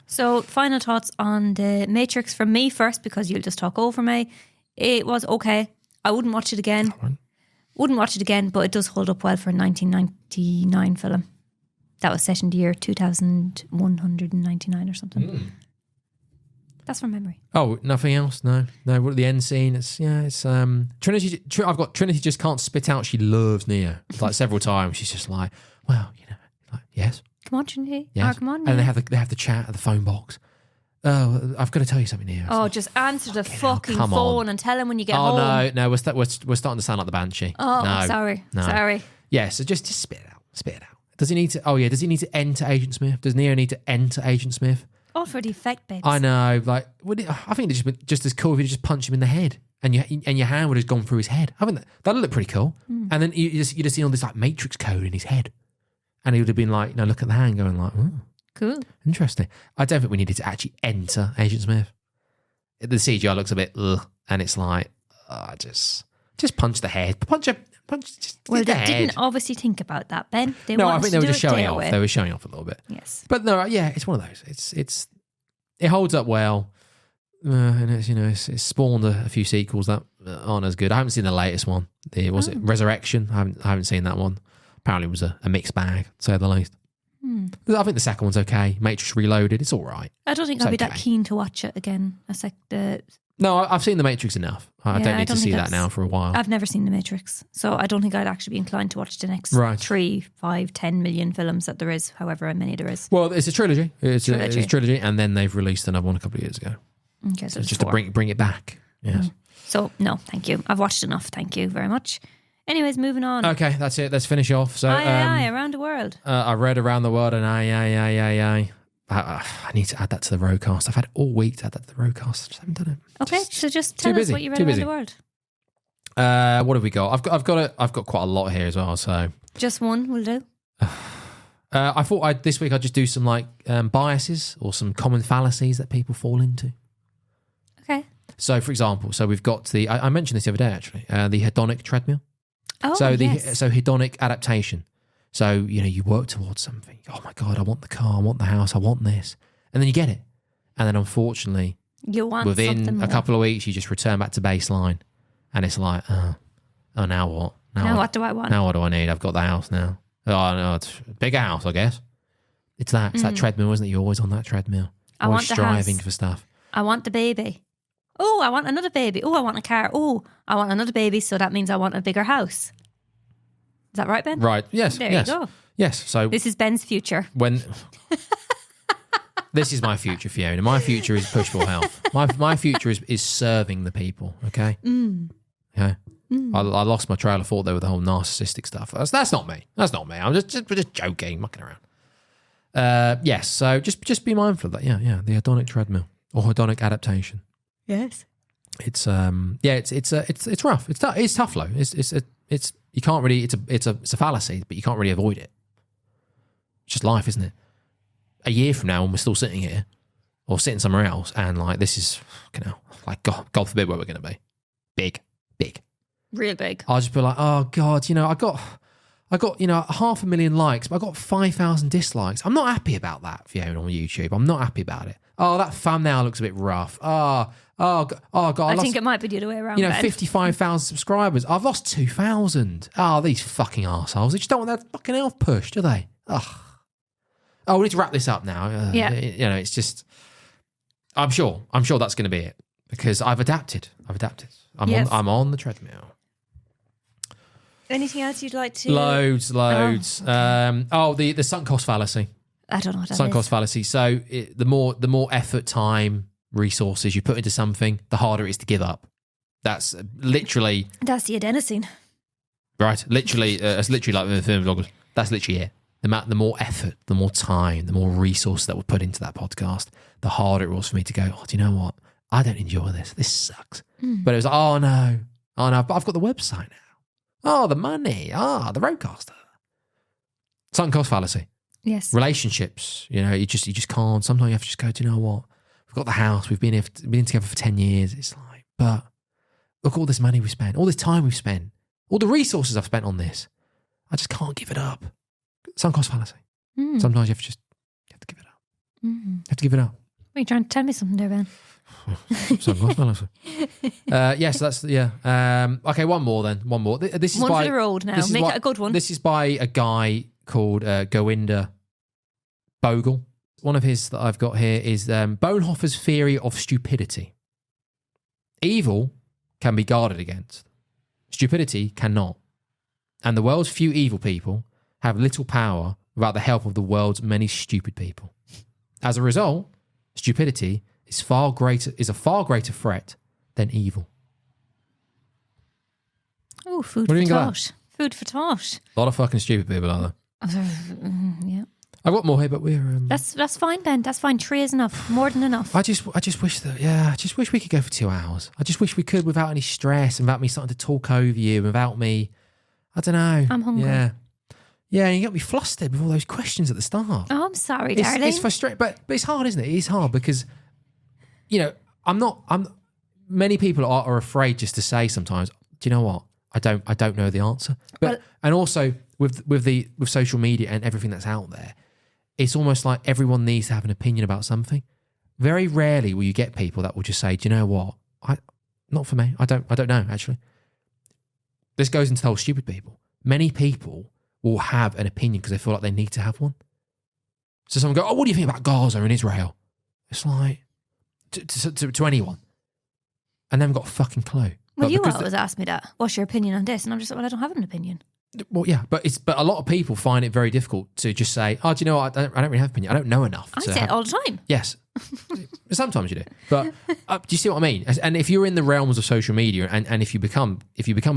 So final thoughts on the Matrix from me first, because you'll just talk over me. It was okay. I wouldn't watch it again. Wouldn't watch it again, but it does hold up well for a 1999 film. That was set in the year 2199 or something. That's from memory. Oh, nothing else? No. The end scene. It's Trinity. I've got Trinity just can't spit out. She loves Neo. Like several times, she's just like, well, like yes. Come on, Trinity. Yes. Oh, come on. And they have the chat at the phone box. Oh, I've got to tell you something here. Oh, just answer the fucking phone and tell him when you get home. home. No, we're starting to sound like the Banshee. Oh, no, sorry. No. Sorry. Yeah, so just spit it out. Spit it out. Does he need to? Oh yeah, does he need to enter Agent Smith? Does Neo need to enter Agent Smith? All for the effect, babes. I know. Like, I think it'd just as cool if you just punch him in the head and your hand would have gone through his head. I think that'd look pretty cool. And then you just see all this like Matrix code in his head, and he would have been like, look at the hand, going like, oh. Cool. Interesting. I don't think we needed to actually enter Agent Smith. The CGI looks a bit and it's like, just punch the head. Well, they didn't obviously think about that, Ben. I think they were just showing off. They were showing off a little bit. Yes. But no, yeah, it's one of those. It holds up well. And it's spawned a few sequels that aren't as good. I haven't seen the latest one. Was it Resurrection? I haven't seen that one. Apparently it was a mixed bag, to say the least. I think the second one's okay. Matrix Reloaded, it's all right. I don't think I'd be that keen to watch it again. No, I've seen The Matrix enough. I don't need to see that now for a while. I've never seen The Matrix, so I don't think I'd actually be inclined to watch the next 3, 5, 10 million films that there is, however many there is. Well, it's a trilogy. It's a trilogy, and then they've released another one a couple of years ago. Okay, so just 4. to bring it back. Yes. So, no, thank you. I've watched enough. Thank you very much. Anyways, moving on. Okay, that's it. Let's finish off. So, around the world. I read around the world, and I need to add that to the roadcast. I've had all week to add that to the roadcast. I just haven't done it. Okay, so just tell us what you read around the world. What have we got? I've got quite a lot here as well. So just one will do. I thought this week I'd just do some like biases or some common fallacies that people fall into. Okay. So, for example, we've got I mentioned this the other day actually, the hedonic treadmill. Oh, so yes. Hedonic adaptation. So, you work towards something. Oh my God, I want the car, I want the house, I want this. And then you get it. And then unfortunately, within a couple of weeks, you just return back to baseline. And it's like, oh, now what? Now what do I want? Now what do I need? I've got the house now. Oh, no, it's a bigger house, I guess. It's that. It's that treadmill, isn't it? You're always on that treadmill. Always striving for stuff. I want the baby. Oh, I want another baby. Oh, I want a car. Oh, I want another baby. So that means I want a bigger house. Is that right, Ben? Right. Yes. There you go. Yes. So this is Ben's future. When This is my future, Fiona. My future is push for health. My future is serving the people. Okay. Okay. I lost my trail of thought there with the whole narcissistic stuff. That's not me. That's not me. I'm just joking, mucking around. Yes. So just be mindful of that. Yeah. The hedonic treadmill or hedonic adaptation. Yes. It's it's rough. It's tough though. It's you can't really. It's a fallacy, but you can't really avoid it. It's just life, isn't it? A year from now, when we're still sitting here or sitting somewhere else, and like this is, like God forbid where we're going to be, big, real big. I'll just be like, oh God, I got 500,000 likes, but I got 5,000 dislikes. I'm not happy about that, Fiona, on YouTube. I'm not happy about it. Oh, that thumbnail looks a bit rough. Oh God, I think it might be the other way around. 55,000 subscribers. I've lost 2,000. Oh, these fucking arseholes. They just don't want their fucking health pushed, do they? Ugh. Oh, we need to wrap this up now. It's just, I'm sure that's going to be it because I've adapted. I'm on the treadmill. Anything else you'd like to? Loads. Oh, okay. The sunk cost fallacy. I don't know what that Sunk is. cost fallacy. So the more effort, time, resources you put into something, the harder it is to give up. That's literally. That's the adenosine. Right. Literally, it's literally like the film vloggers. That's literally it. The more effort, the more time, the more resources that were put into that podcast, the harder it was for me to go, oh, do you know what? I don't enjoy this. This sucks. But it was like, oh no, but I've got the website now. Oh, the money. The roadcaster. Sunk cost fallacy. Yes. Relationships, you just can't. Sometimes you have to just go, do you know what? We've got the house. We've been together for 10 years. It's like, but look, all this money we've spent, all this time we've spent, all the resources I've spent on this. I just can't give it up. Sunk cost fallacy. Sometimes you have to give it up. You have to give it up. Are you trying to tell me something there, Ben? Sunk cost fallacy. Yes, that's okay. One more. This is one by for the road now. Make it a good one. This is by a guy called Gowinder Bogle. One of his that I've got here is Bonhoeffer's theory of stupidity. Evil can be guarded against. Stupidity cannot. And the world's few evil people have little power without the help of the world's many stupid people. As a result, stupidity is a far greater threat than evil. Oh, food What do for you think of thought. Food for thought. A lot of fucking stupid people, aren't there? Yeah. I've got more here, but we're... That's fine, Ben. That's fine. 3 is enough. More than enough. I just wish I just wish we could go for 2 hours. I just wish we could without any stress and without me starting to talk over you and without me... I don't know. I'm hungry. Yeah, and you got me flustered with all those questions at the start. Oh, I'm sorry, darling. It's frustrating, but it's hard, isn't it? It is hard because, many people are afraid just to say sometimes, do you know what? I don't know the answer. But and also with social media and everything that's out there, it's almost like everyone needs to have an opinion about something. Very rarely will you get people that will just say, do you know what? Not for me. I don't know, actually. This goes into the whole stupid people. Many people will have an opinion because they feel like they need to have one. So someone go, oh, what do you think about Gaza and Israel? It's like, to anyone. And they haven't got a fucking clue. Well, you always ask me that. What's your opinion on this? And I'm just like, well, I don't have an opinion. Well, yeah, but a lot of people find it very difficult to just say, oh, do you know what? I don't really have an opinion. I don't know enough. I say it all the time. Yes. Sometimes you do. But do you see what I mean? And if you're in the realms of social media and if you become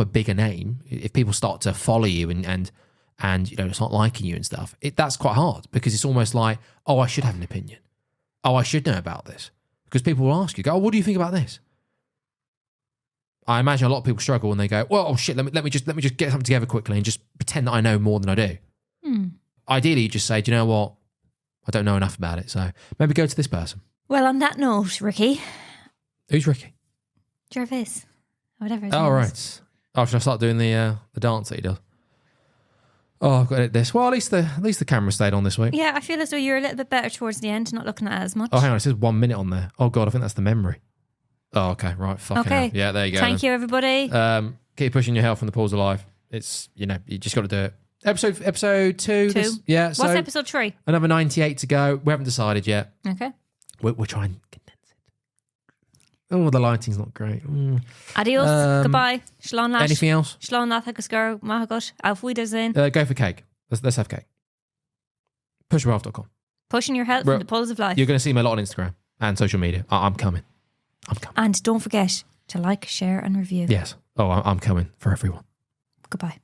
a bigger name, if people start to follow you and start liking you and stuff, that's quite hard because it's almost like, oh, I should have an opinion. Oh, I should know about this. Because people will ask you, go, oh, what do you think about this? I imagine a lot of people struggle when they go, well, oh shit, let me just get something together quickly and just pretend that I know more than I do. Ideally, you just say, do you know what? I don't know enough about it, so maybe go to this person. Well, on that note, Ricky. Who's Ricky? Gervais. Whatever his Oh, name right. is. Oh, should I start doing the dance that he does? Oh, I've got to edit this. Well, at least the camera stayed on this week. Yeah, I feel as though you're a little bit better towards the end, not looking at it as much. Oh, hang on, it says 1 minute on there. Oh God, I think that's the memory. Oh, okay, right. Fucking hell. Yeah, there you go. Thank you, everybody. Keep pushing your health and the pools alive. It's you just got to do it. Episode 2. What's episode 3? Another 98 to go. We haven't decided yet. Okay. We're trying to condense it. Oh, the lighting's not great. Adios. Goodbye. Shlán leis. Anything else? Shlán leis agus gur maith agat. Auf Wiedersehen. Go for cake. Let's have cake. Pushforhealth.com. Pushing your health Bro, and the pulse of life. You're going to see me a lot on Instagram and social media. I'm coming. And don't forget to like, share and review. Yes. Oh, I'm coming for everyone. Goodbye.